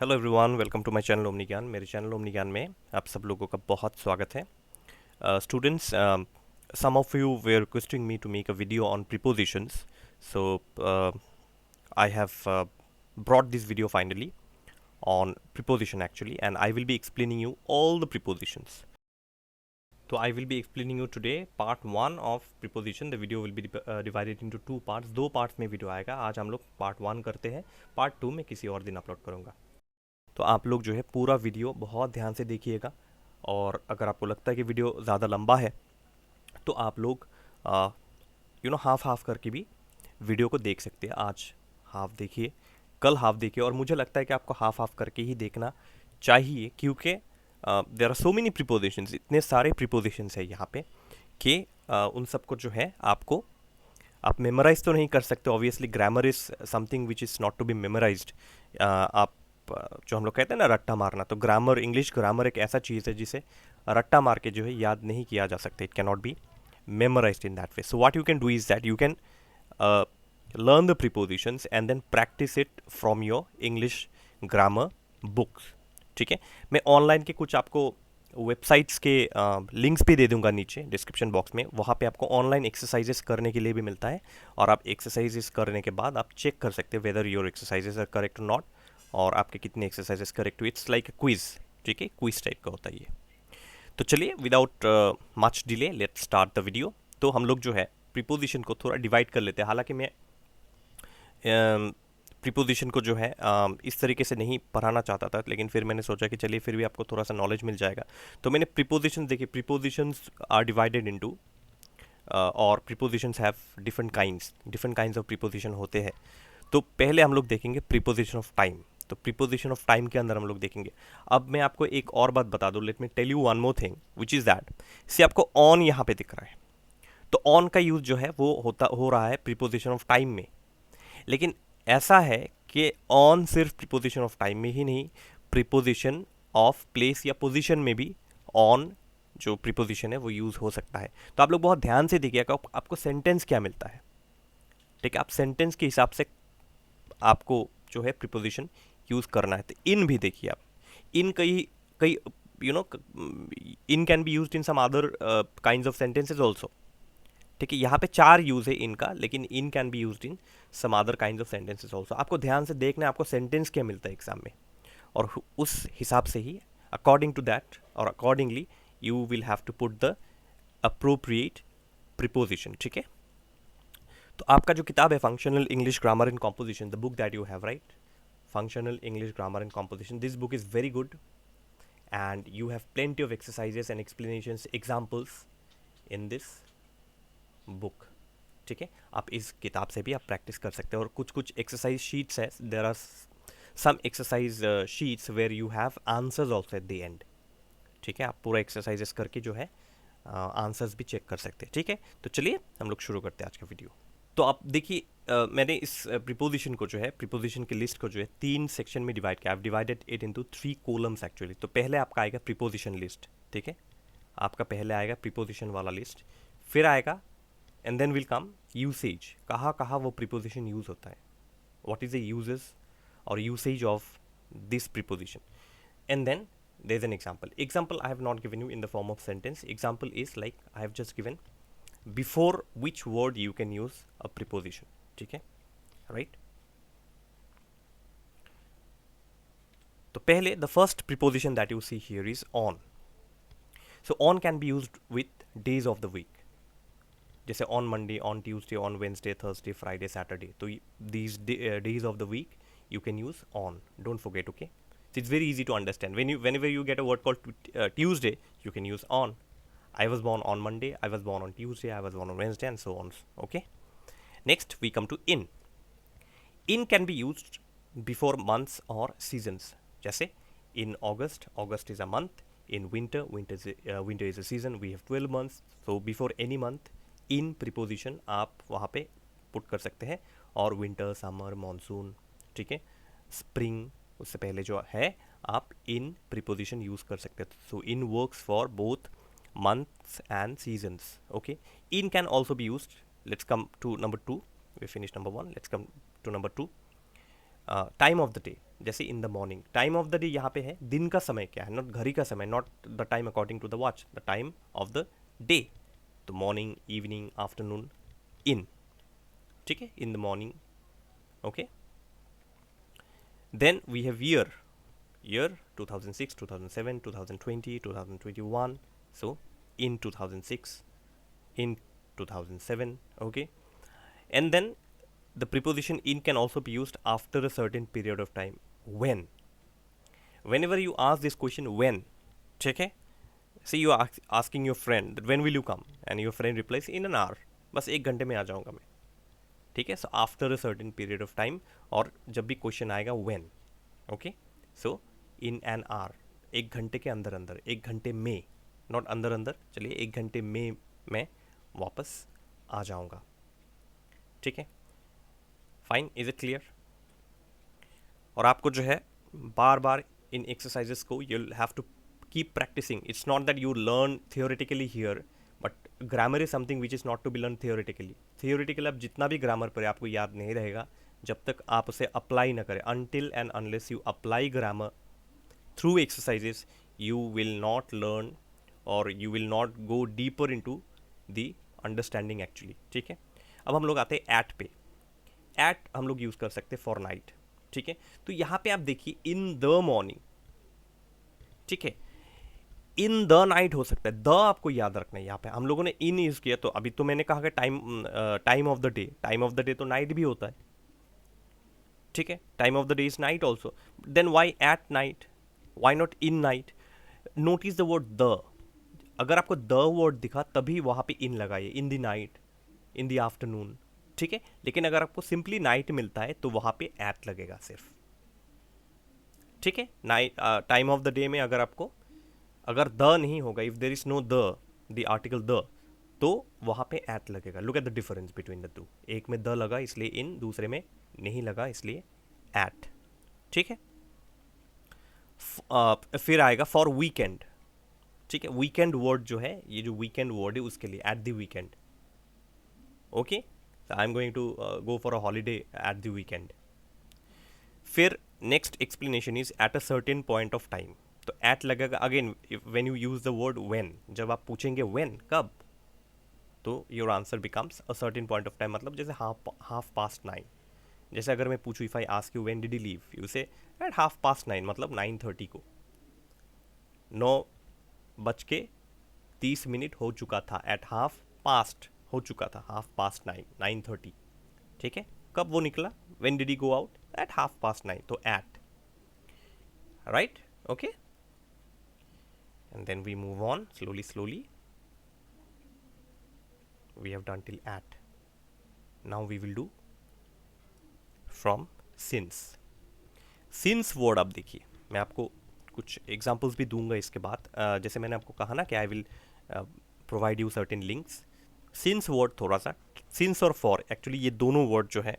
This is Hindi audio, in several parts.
Hello everyone, welcome to my channel Omni Gyan. मेरे चैनल ओमनी ज्ञान में आप सब लोगों का बहुत स्वागत है। Students, some of you were requesting me to make a video on prepositions, so I have brought this video finally on preposition actually, and I will be explaining you all the prepositions. So I will be explaining you today part 1 of preposition. The video will be divided into two parts. दो parts में video आएगा। आज हम लोग part 1 करते हैं, part 2 मैं किसी और दिन अपलोड करूँगा। तो आप लोग जो है पूरा वीडियो बहुत ध्यान से देखिएगा, और अगर आपको लगता है कि वीडियो ज़्यादा लंबा है तो आप लोग हाफ हाफ करके भी वीडियो को देख सकते हैं। आज हाफ देखिए, कल हाफ देखिए, और मुझे लगता है कि आपको हाफ हाफ करके ही देखना चाहिए, क्योंकि there are so many prepositions, इतने सारे प्रीपोजिशंस है यहाँ पे कि उन सबको जो है आपको आप मेमोराइज तो नहीं कर सकते। Obviously grammar is something which is not to be memorised. आप जो हम लोग कहते हैं ना रट्टा मारना, तो ग्रामर, इंग्लिश ग्रामर एक ऐसा चीज़ है जिसे रट्टा मार के जो है याद नहीं किया जा सकता। It can not be memorized in that way. So what you can do is that you can uh, learn the prepositions and then practice it from your English grammar books. ठीक है, मैं ऑनलाइन के कुछ आपको वेबसाइट्स के लिंक्स भी दे दूंगा नीचे डिस्क्रिप्शन बॉक्स में। वहाँ पे आपको ऑनलाइन एक्सरसाइजेस करने के लिए भी मिलता है, और आप एक्सरसाइजेस करने के बाद आप चेक कर सकते हैं whether your exercises are correct और नॉट, और आपके कितने एक्सरसाइजेस करेक्ट हुए। It's like quiz. ठीक है, क्विज टाइप का होता है ये। तो चलिए without much delay let start the video. तो हम लोग जो है प्रीपोजिशन को थोड़ा डिवाइड कर लेते हैं। हालांकि मैं प्रीपोजिशन को जो है इस तरीके से नहीं पढ़ाना चाहता था, लेकिन फिर मैंने सोचा कि चलिए फिर भी आपको थोड़ा सा नॉलेज मिल जाएगा। तो मैंने प्रीपोजिशन देखिए, प्रीपोजिशंस आर डिवाइडेड इनटू, और prepositions have different kinds of preposition होते हैं। तो पहले हम लोग देखेंगे प्रीपोजिशन ऑफ टाइम। तो प्रीपोजिशन ऑफ टाइम के अंदर हम लोग देखेंगे। अब मैं आपको एक और बात बता दूं, let me tell you one more thing which is that, से आपको ऑन यहाँ पे दिख रहा है, तो ऑन का यूज़ जो है वो हो रहा है प्रीपोजिशन ऑफ टाइम में। लेकिन ऐसा है कि ऑन सिर्फ प्रीपोजिशन ऑफ टाइम में ही नहीं, प्रीपोजिशन ऑफ प्लेस या पोजिशन में भी ऑन जो प्रीपोजिशन है वो यूज़ हो सकता है। तो आप लोग बहुत ध्यान से देखिएगा आपको सेंटेंस क्या मिलता है। ठीक है, आप सेंटेंस के हिसाब से आपको जो है प्रीपोजिशन यूज़ करना है। तो इन भी देखिए आप, इन कई कई you know in can be use in some other kind of sentences also. ठीक है, यहाँ पे 4 यूज़ है इनका, लेकिन in can be use in some other kind of sentences also. आपको ध्यान से देखना है आपको सेंटेंस क्या मिलता है एग्जाम में, और उस हिसाब से ही अकॉर्डिंग टू दैट और accordingly you will have to put the appropriate preposition. ठीक है, तो आपका जो किताब है functional English grammar and composition, the book that you have, right, functional English grammar and composition, this book is very good, and you have plenty of exercises and explanations, examples in this book. ठीक है, आप इस किताब से भी आप प्रैक्टिस कर सकते हैं। और कुछ कुछ एक्सरसाइज शीट्स है, there are some exercise sheets where you have answers also at the end. ठीक है, आप पूरा एक्सरसाइजेस करके जो है आंसर्स भी चेक कर सकते हैं। ठीक है, तो चलिए हम लोग शुरू करते हैं आज का वीडियो। तो आप देखिए, मैंने इस प्रीपोजिशन को जो है, प्रीपोजिशन की लिस्ट को जो है 3 सेक्शन में डिवाइड किया। I have divided it into 3 columns actually. तो पहले आपका आएगा प्रीपोजिशन लिस्ट। ठीक है, आपका पहले आएगा प्रीपोजिशन वाला लिस्ट, फिर आएगा and then will come usage, कहाँ कहाँ वो प्रीपोजिशन यूज होता है, व्हाट इज द यूजेस और usage of this preposition, and then there's an example I have not given you in the form of sentence. Example is like I have just given before which word you can use a preposition. ठीक है, right? तो पहले the first preposition that you see here is on. So on can be used with days of the week, जैसे on Monday, on Tuesday, on Wednesday, Thursday, Friday, Saturday. तो these days of the week you can use on. Don't forget, okay? So it's very easy to understand. Whenever you get a word called Tuesday, you can use on. I was born on Monday, I was born on Tuesday, I was born on Wednesday, and so on. Okay? Next, we come to in. In can be used before months or seasons. जैसे in August, August is a month. In winter, winter is a season. We have 12 months. So before any month, in preposition आप वहाँ पे पुट कर सकते हैं। और विंटर, समर, मानसून, ठीक है, स्प्रिंग, उससे पहले जो है आप इन प्रीपोजिशन यूज़ कर सकते हैं। So in works for both months and seasons. Okay, in can also be used. Let's come to number 2. We finished number 1, let's come to number 2. Time of the day. जैसे इन the morning, time of the day यहाँ पे है दिन का समय क्या है, नॉट घड़ी का समय, not the time according to the watch, the time of the day. तो मॉर्निंग, इवनिंग, आफ्टरनून, इन, ठीक है, in the morning, okay. Then we have year 2006, 2007, 2020, 2021, so in 2006, in 2007, okay. And then the preposition in can also be used after a certain period of time, when, whenever you ask this question when, ठीक है, say you are asking your friend that when will you come, and your friend replies in an hour, बस एक घंटे में आ जाऊंगा मैं, ठीक है। So after a certain period of time, और जब भी क्वेश्चन आएगा when, okay, so in an hour, एक घंटे के अंदर अंदर, एक घंटे में, नॉट अंदर अंदर, चलिए एक घंटे में मैं वापस आ जाऊंगा, ठीक है। Fine, is it clear? और आपको जो है बार बार इन एक्सरसाइजेस को you have to keep practising. It's not that you learn theoretically here, but grammar is something which is not to be learn theoretically. Theoretically आप जितना भी ग्रामर पढ़े आपको याद नहीं रहेगा जब तक आप उसे अप्लाई ना करें। Until and unless you apply grammar through exercises, you will not learn और you will not go deeper into the understanding actually, ठीक है। अब हम लोग आते हैं एट पे। एट हम लोग यूज़ कर सकते हैं फॉर नाइट, ठीक है। तो यहाँ पे आप देखिए इन द मॉर्निंग, ठीक है, इन द नाइट हो सकता है, द आपको याद रखना है। यहाँ पे हम लोगों ने इन यूज़ किया, तो अभी तो मैंने कहा कि time of the day, time of the day तो नाइट भी होता है, ठीक है, time of the day is night also. Then why at night, why not in night? Notice the word the, अगर आपको द वर्ड दिखा तभी वहाँ पे इन लगाइए, in the night, in the afternoon, ठीक है। लेकिन अगर आपको सिंपली नाइट मिलता है तो वहाँ पे एट लगेगा सिर्फ, ठीक है। Night time of the day में अगर द नहीं होगा, if there is know the article the, तो वहाँ पे एट लगेगा। Look at the difference between the to, एक में द लगा इसलिए इन, दूसरे में नहीं लगा इसलिए एट, ठीक है। फिर आएगा फॉर वीकेंड, ठीक है। वीकेंड वर्ड जो है, ये जो वीकेंड वर्ड है उसके लिए at the weekend, okay. I am going to go for a holiday at the weekend. फिर next explanation is at a certain point of time. तो एट लगेगा again when you use the word when, जब आप पूछेंगे व्हेन, कब, तो your answer becomes a certain point of time. मतलब जैसे हाफ पास्ट 9, जैसे अगर मैं पूछूँ if I ask you when did you leave, you से एट हाफ पास्ट 9, मतलब 9:30 को, 9:30 हो चुका था, एट हाफ पास्ट हो चुका था, हाफ पास्ट 9, 9:30, ठीक है। कब वो निकला, when did he go out, at half past 9, तो at, right, okay. And then we move on slowly we have done till at. Now we will do from since. since word आप देखिए, मैं आपको कुछ एग्जांपल्स भी दूंगा इसके बाद। जैसे मैंने आपको कहा ना कि I will provide you certain links. since word थोड़ा सा, since और for, एक्चुअली ये दोनों वर्ड जो है,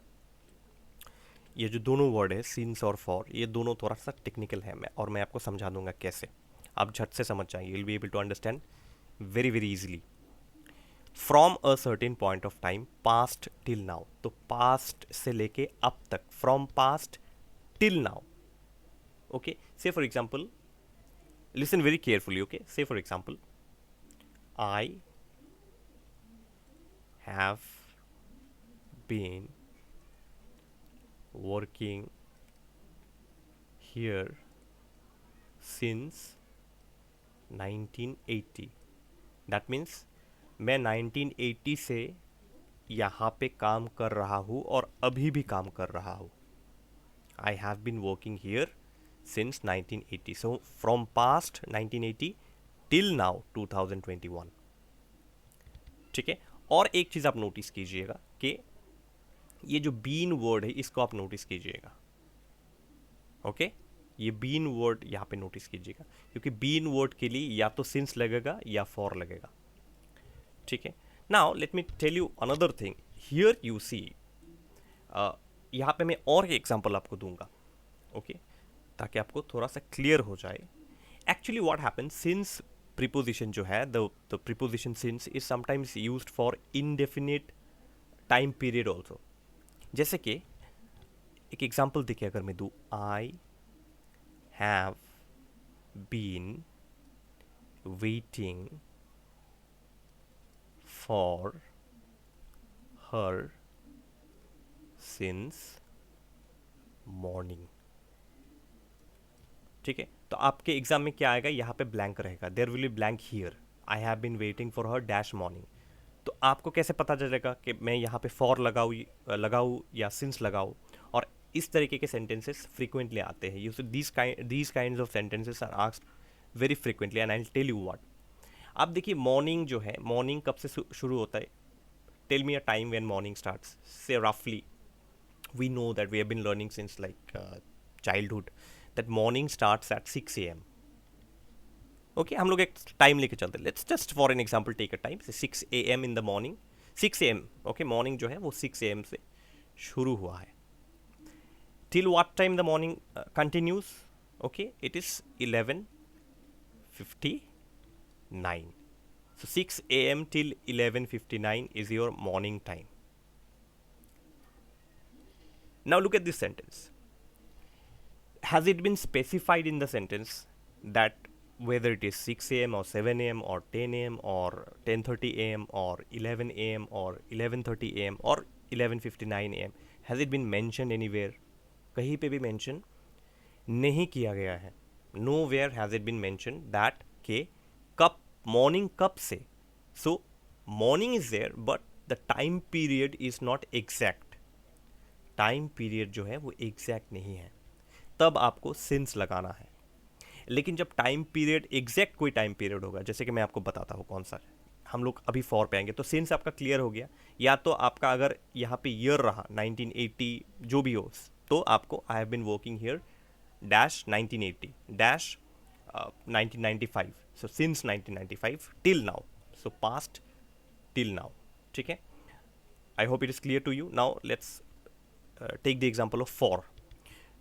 ये जो दोनों वर्ड है since और for, ये दोनों थोड़ा सा टेक्निकल है, मैं आपको समझा दूंगा कैसे, आप झट से समझ जाएंगे, you will be able to understand very very easily. From a certain point of time, past till now, तो पास्ट से लेके अब तक, from past till now, okay. Say for example, listen very carefully, okay. Say for example, I have been working here since 1980। That means मैं 1980 से यहाँ पे काम कर रहा हूँ और अभी भी काम कर रहा हूँ। I have been working here since 1980, so from past 1980 till now 2021, ठीक है। और एक चीज़ आप नोटिस कीजिएगा कि ये जो बीन वर्ड है इसको आप नोटिस कीजिएगा, ओके। ये बीन वर्ड यहाँ पे नोटिस कीजिएगा, क्योंकि बीन वर्ड के लिए या तो सिंस लगेगा या फॉर लगेगा, ठीक है। Now let me tell you another thing, here you see, यहाँ पे मैं और एक एग्जांपल आपको दूंगा, ओके, ताकि आपको थोड़ा सा क्लियर हो जाए। Actually what happen, since preposition जो है, the preposition since is sometimes used for indefinite time period also. जैसे कि एक एग्जांपल देखिए, अगर मैं दूँ, आई have been waiting for her since morning. ठीक है, तो आपके एग्जाम में क्या आएगा, यहाँ पे ब्लैंक रहेगा, there will be blank here, I have been waiting for her dash morning. तो आपको कैसे पता चलेगा कि मैं यहाँ पे फॉर लगाऊँ या सिंस लगाऊँ. और इस तरीके के सेंटेंसेस फ्रीक्वेंटली आते हैं. You see these kinds of sentences are asked very frequently and I will tell you what. आप देखिए मॉर्निंग जो है, मॉर्निंग कब से शुरू होता है. Tell me a time when morning starts. Say रफली we know that we have been learning since like childhood that morning starts at 6 a.m. Okay, हम लोग एक टाइम लेके चलते हैं. Let's just for an example take a time 6 a.m. In the morning. 6 a.m. Okay, morning जो है वो 6 a.m. से शुरू हुआ है. Till what time the morning continues. Okay, it is 11:59. So 6 a.m. till 11:59 is your morning time. Now look at this sentence. Has it been specified in the sentence that whether it is 6 a.m. or 7 a.m. or 10 a.m. or 10:30 a.m. or 11 a.m. or 11:30 a.m. or 11:59 a.m. Has it been mentioned anywhere? कहीं पे भी mention नहीं किया गया है. Nowhere has it been mentioned that के कब morning कब से. So morning is there but the time period is not exact. Time period जो है वो एग्जैक्ट नहीं है, तब आपको सिंस लगाना है. लेकिन जब टाइम पीरियड एग्जैक्ट कोई टाइम पीरियड होगा, जैसे कि मैं आपको बताता हूँ कौन सा है, हम लोग अभी फॉर पे आएंगे, तो सिंस आपका क्लियर हो गया. या तो आपका अगर यहाँ पे ईयर रहा 1980 जो भी हो, तो आपको I have been working here dash 1980 dash 1995. So since 1995 till now. So past till now. ठीक है, I hope it is clear to you. Now let's take the example of for.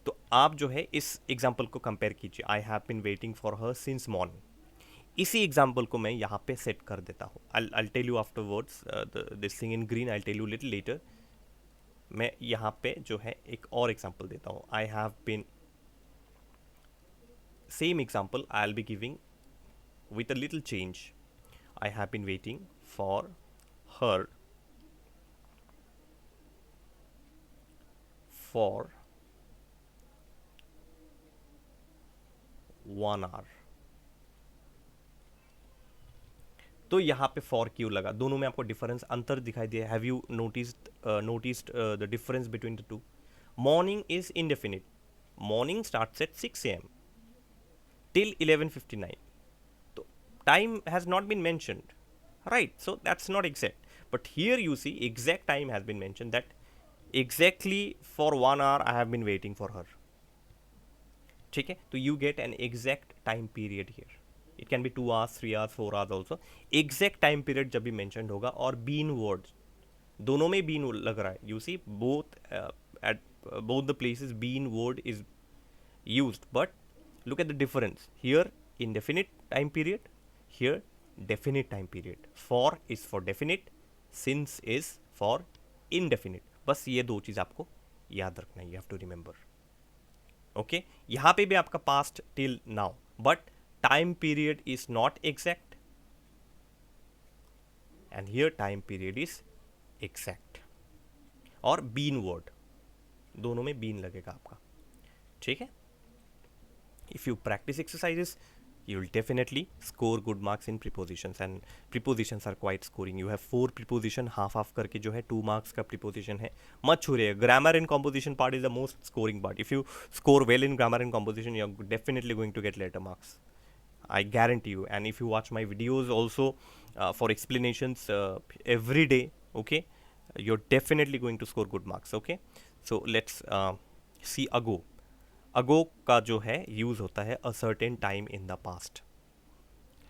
तो आप जो है इस एग्जाम्पल को कंपेयर कीजिए. I have been waiting for her since morning. इसी एग्जाम्पल को मैं यहाँ पे सेट कर देता हूँ. I tell you after words this thing in green. I tell you little later. मैं यहाँ पे जो है एक और एग्जाम्पल देता हूँ. I have bin same example I will be giving with a little change. I have been waiting for her for 1 hour. तो यहाँ पे फॉर क्यों लगा, दोनों में आपको डिफरेंस अंतर दिखाई दिया. Have you noticed the difference between the two. Morning is indefinite. Morning starts at 6 a.m. till 11:59. तो time has not been mentioned, right? So that's not exact. But here you see exact time has been mentioned that exactly for 1 hour I have been waiting for her. ठीक है, तो you get an exact time period here. It can be 2 hours, 3 hours, 4 hours also. Exact time period जब भी mentioned होगा. और been words दोनों में been लग रहा है. You see both at both the places been word is used. But look at the difference. Here indefinite time period. Here definite time period. For is for definite. Since is for indefinite. बस ये दो चीज़ आपको याद रखना है. You have to remember. Okay, यहाँ पे भी आपका past till now but time period is not exact and here time period is exact. और बीन वर्ड दोनों में बीन लगेगा आपका. ठीक है, if you practise exercises you will definitely score good marks in prepositions and prepositions are quite scoring. You have 4 preposition half करके जो है 2 marks का preposition है. मत छूरिए. grammar and composition part is the most scoring part. If you score well in grammar and composition you are definitely going to get letter marks. I guarantee you. And if you watch my videos also for explanations every day, okay, you're definitely going to score good marks. Okay, so let's see ago. अगो का जो है यूज़ होता है a certain time in the past.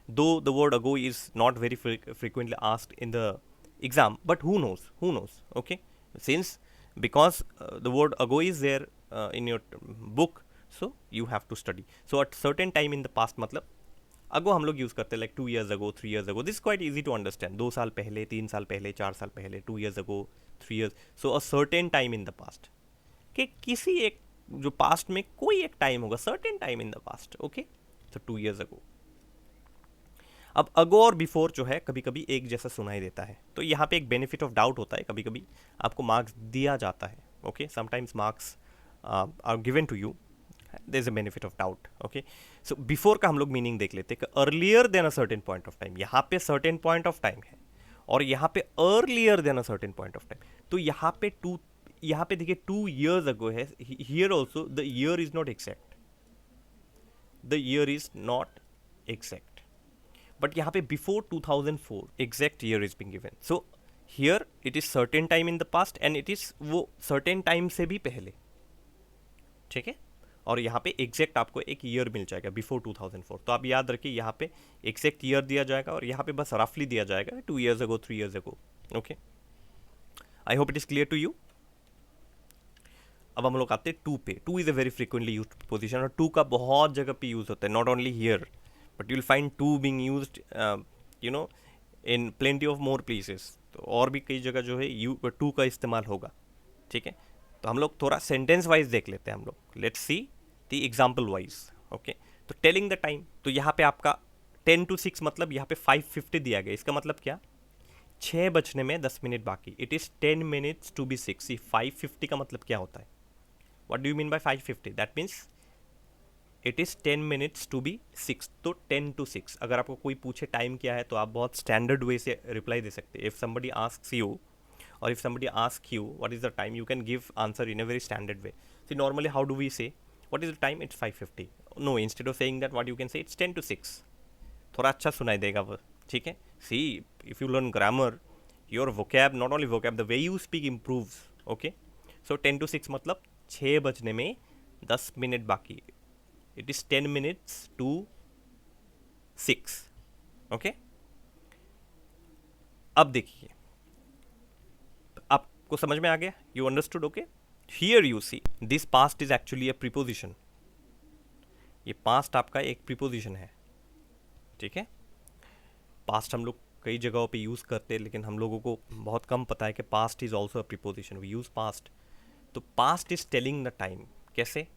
Though the word ago is not very frequently asked in the exam but who knows. Okay, since because the word ago is there in your book so you have to study. So at certain time in the past मतलब अगो हम लोग यूज़ करते हैं like 2 years ago, 3 years ago. This quite easy to understand. 2 साल पहले, 3 साल पहले, 4 साल पहले, 2 years ago, 3 years. So a certain time in the past कि किसी एक जो पास्ट में कोई एक टाइम होगा, certain time in the past, okay, तो 2 years अगो। अब अगो और बिफोर जो है कभी कभी एक जैसा सुनाई देता है, तो यहाँ पे एक बेनिफिट ऑफ डाउट होता है, कभी कभी आपको मार्क्स दिया जाता है, okay, sometimes marks are given to you, there is a benefit of doubt, okay. So before का हम लोग मीनिंग देख लेते हैं कि earlier than a certain point of time, यहाँ पे सर्टेन पॉइंट ऑफ टाइम है और यहाँ पे earlier than a certain point of time, तो यहाँ पे देखिए 2 years अगो है, here also the year is not exact, the year is not exact, but यहाँ पे before 2004 exact year is being given, so here it is certain time in the past and it is वो सर्टेन टाइम से भी पहले, ठीक है। और यहाँ पे एग्जैक्ट आपको एक ईयर मिल जाएगा बिफोर 2004, तो आप याद रखिए यहाँ पे एग्जैक्ट ईयर दिया जाएगा और यहाँ पे बस रफली दिया जाएगा 2 years ago, 3 years ago, okay. I hope it is clear to you. अब हम लोग आते हैं टू पे। To is a very frequently use position और टू का बहुत जगह पे यूज़ होता है, not only here but you will find to being used you know in plenty of more places, तो और भी कई जगह जो है टू का इस्तेमाल होगा, ठीक है। तो हम लोग थोड़ा सेंटेंस वाइज देख लेते हैं हम लोग, let's see the example wise, okay. तो टेलिंग द टाइम, तो यहाँ पे आपका 10 to 6 मतलब यहाँ पे 5:50 दिया गया, इसका मतलब क्या, 6 बजने में 10 मिनट बाकी, it is 10 minutes to be 6। 5:50 का मतलब क्या होता है, what do you mean by 5:50, that means it is 10 minutes to be 6, तो 10 to 6। अगर आपको कोई पूछे टाइम क्या है तो आप बहुत स्टैंडर्ड वे से रिप्लाई दे सकते हैं। If somebody asks you or if somebody asks you what is the time, you can give answer in a very standard way. See, normally how do we say what is the time, it's 5:50, no, instead of saying that what you can say it's 10 to 6, थोड़ा अच्छा सुनाई देगा वो, ठीक है। See, if you learn grammar, your vocab, not only vocab, the way you speak improves, okay। So 10 to 6 मतलब 6 बजने में 10 मिनट बाकी, it is 10 minutes to 6, okay। अब देखिए आपको समझ में आ गया, you understood, okay. Here you see this past is actually a preposition, ये पास्ट आपका एक प्रीपोजिशन है, ठीक है। पास्ट हम लोग कई जगहों पे यूज़ करते हैं लेकिन हम लोगों को बहुत कम पता है कि past is also a preposition, we use past. तो past is telling the time, कैसे,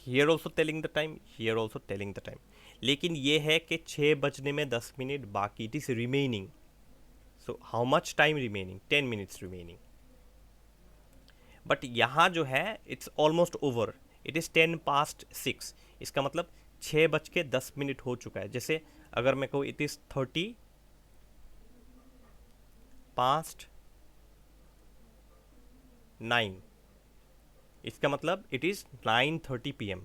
here also telling the time, here also telling the time, लेकिन ये है कि 6 बजने में 10 मिनट बाकी, it is remaining, so how much time remaining, 10 minutes remaining, but यहाँ जो है it's almost over, it is 10 past 6, इसका मतलब 6:10 हो चुका है। जैसे अगर मैं कहूँ इट इज़ 30 past 9, इसका मतलब इट इज़ 9:30 PM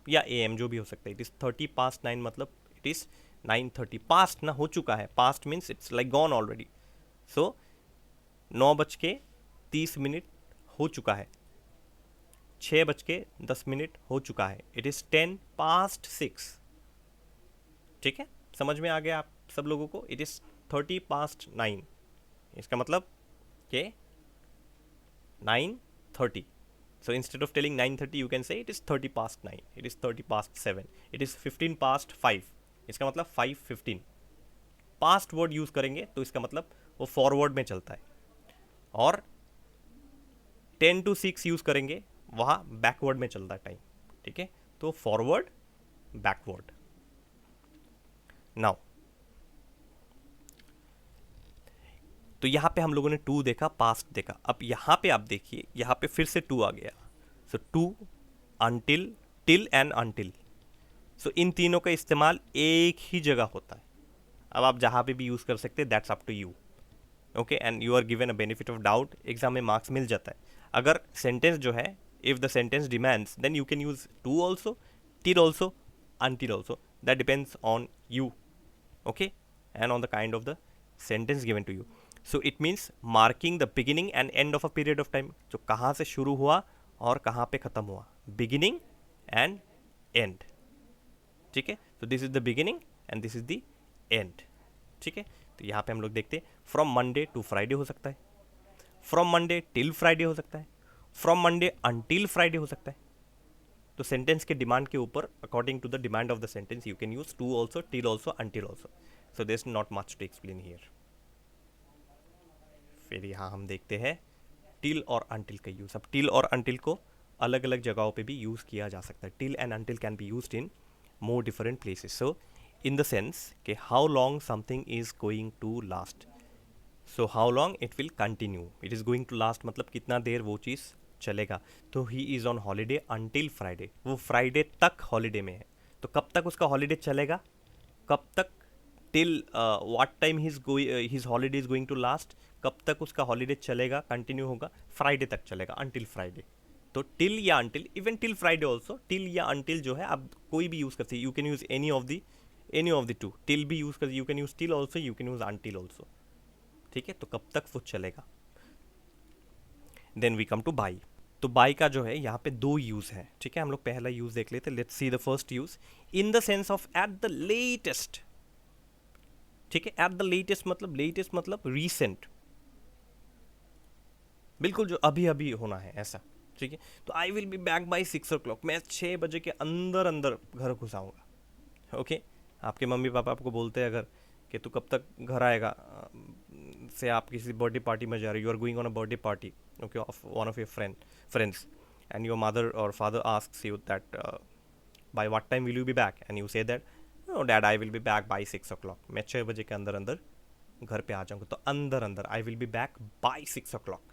या AM, जो भी हो सकता है। इट इज़ 30 past 9 मतलब इट इज़ 9:30, पास्ट ना हो चुका है, past means it's like gone already, so 9:30 हो चुका है, 6:10 हो चुका है, इट इज़ 10 past 6, ठीक है। समझ में आ गया आप सब लोगों को, इट इज़ 30 past 9, इसका मतलब कि 9:30, so instead of telling 9:30 you can say it is 30 past 9, it is 30 past 7, it is 15 past 5, इसका मतलब 5:15। पास्ट वर्ड यूज़ करेंगे तो इसका मतलब वो फॉरवर्ड में चलता है, और 10 to 6 यूज़ करेंगे वहाँ बैकवर्ड में चलता है टाइम, ठीक है। तो फॉरवर्ड, बैकवर्ड। नाउ तो यहाँ पे हम लोगों ने टू देखा, पास्ट देखा, अब यहाँ पे आप देखिए, यहाँ पे फिर से टू आ गया, so to, until, till and until, so इन तीनों का इस्तेमाल एक ही जगह होता है। अब आप जहाँ पे भी यूज़ कर सकते हैं, that's up to you, okay, and you are given a benefit of doubt, exam में मार्क्स मिल जाता है। अगर सेंटेंस जो है, if the sentence demands, then you can use to also, till also, until also, that depends on you, okay, and on the kind of the sentence given to you. So it means marking the beginning and end of a period of time, जो कहाँ से शुरू हुआ और कहाँ पे ख़त्म हुआ, बिगिनिंग एंड एंड, ठीक है। तो this is the beginning and this is the end, ठीक है। तो यहाँ पे हम लोग देखते हैं फ्रॉम मंडे टू फ्राइडे हो सकता है, फ्रॉम मंडे टिल फ्राइडे हो सकता है, फ्रॉम मंडे अनटिल फ्राइडे हो सकता है। तो सेंटेंस के डिमांड के ऊपर, according to the demand of the sentence, you can use to also, till also, until also. So there is not much to explain here. फिर यहाँ हम देखते हैं टिल और अनटिल का यूज़। अब टिल और अनटिल को अलग अलग जगहों पे भी यूज़ किया जा सकता है. Till and until can be used in more different places. So in the sense कि how long something is going to last. So how long it will continue. It is going to last मतलब कितना देर वो चीज़ चलेगा. तो he is on holiday until Friday. वो फ्राइडे तक हॉलीडे में है. तो कब तक उसका हॉलीडे चलेगा, कब तक, till what time his holiday is going to last. कब तक उसका हॉलीडे चलेगा, कंटिन्यू होगा, फ्राइडे तक चलेगा, अनटिल फ्राइडे. तो टिल या until, even till Friday also, till या अनटिल जो है आप कोई भी यूज़ कर सकते. You can use any of the two. Till भी यूज़ कर, you can use till also, you can use until also. ठीक है, तो कब तक वो चलेगा. Then we come to by. तो बाई का जो है यहाँ पे दो यूज़ है. ठीक है, हम लोग पहला यूज़ देख लेते. Let's see the first use. In the sense of eight the latest. ठीक है, एट द लेटेस्ट मतलब रीसेंट, बिल्कुल जो अभी अभी होना है ऐसा. ठीक है, तो आई will be back by 6 o'clock. मैं 6 बजे के अंदर अंदर घर घुस आऊँगा. ओके, आपके मम्मी पापा आपको बोलते हैं अगर कि तू कब तक घर आएगा, से आप किसी बर्थडे पार्टी में जा रहे हो, you are going on a birthday party, okay, of one of your friends, and your mother और father asks you that by what time will you be back, and you say that no dad I will be back by 6 o'clock. मैं 6 बजे के अंदर अंदर घर पे आ जाऊँगा. तो अंदर अंदर I will be back by 6 o'clock,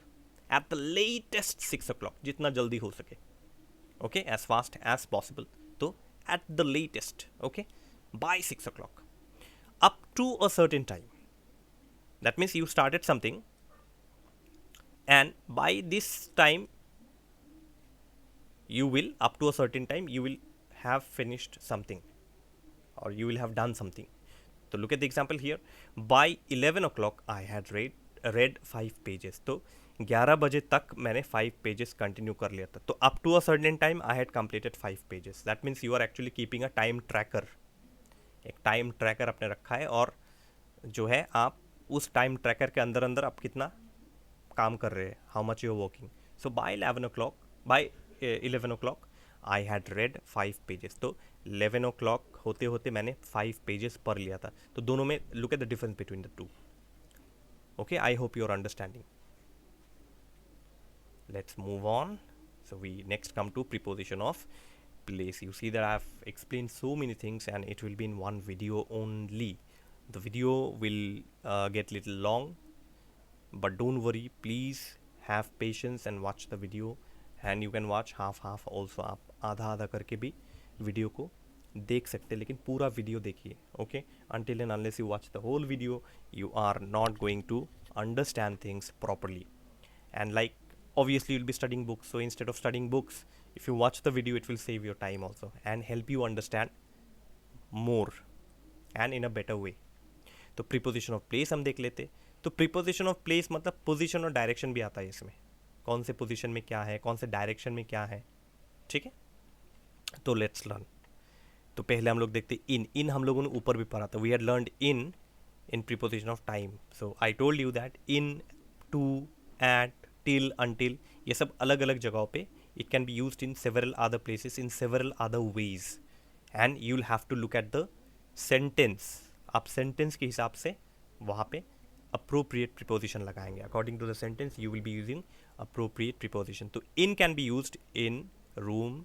at the latest 6 o'clock, जितना जल्दी हो सके. Okay, as fast as possible. तो at the latest, okay, by 6 o'clock, up to a certain time. That means you started something, and by this time you will, up to a certain time, you will have finished something, or you will have done something. So look at the example here. By 11 o'clock I had read 5 pages. तो 11 बजे तक मैंने 5 pages कंटिन्यू कर लिया था. तो up to a certain time I had completed 5 pages. That means you are actually keeping a time tracker. एक टाइम ट्रैकर आपने रखा है, और जो है आप उस टाइम ट्रैकर के अंदर अंदर आप कितना काम कर रहे हैं, how much you are working. So by 11 o'clock I had read 5 pages. तो 11 o'clock होते होते मैंने 5 पेजेस पढ़ लिया था. तो दोनों में look at the difference between the two. Okay, I hope you are understanding. Let's move on. So we next come to preposition of place. You see that I have explained so many things, and it will be in one video only. The video will get little long, but don't worry, please have patience and watch the video. And you can watch half also. आप आधा आधा करके भी वीडियो को देख सकते हैं, लेकिन पूरा वीडियो देखिए. Okay, until and unless you watch the whole video, you are not going to understand things properly. And like, obviously you'll be studying books, so instead of studying books, if you watch the video, it will save your time also and help you understand more and in a better way. तो प्रीपोजिशन ऑफ प्लेस हम देख लेते. तो प्रीपोजिशन ऑफ प्लेस मतलब पोजीशन और डायरेक्शन भी आता है इसमें. कौन से पोजीशन में क्या है, कौन से डायरेक्शन में क्या है. ठीक है, तो लेट्स लर्न. तो पहले हम लोग देखते इन हम लोगों ने ऊपर भी पढ़ा था. We had learned in preposition of time. So I told you that in, to, at, till, until, ये सब अलग अलग जगहों पे it can be used in several other places in several other ways, and you'll have to look at the sentence. आप sentence के हिसाब से वहाँ पे appropriate preposition लगाएंगे. According to the sentence you will be using appropriate preposition. तो in can be used in room,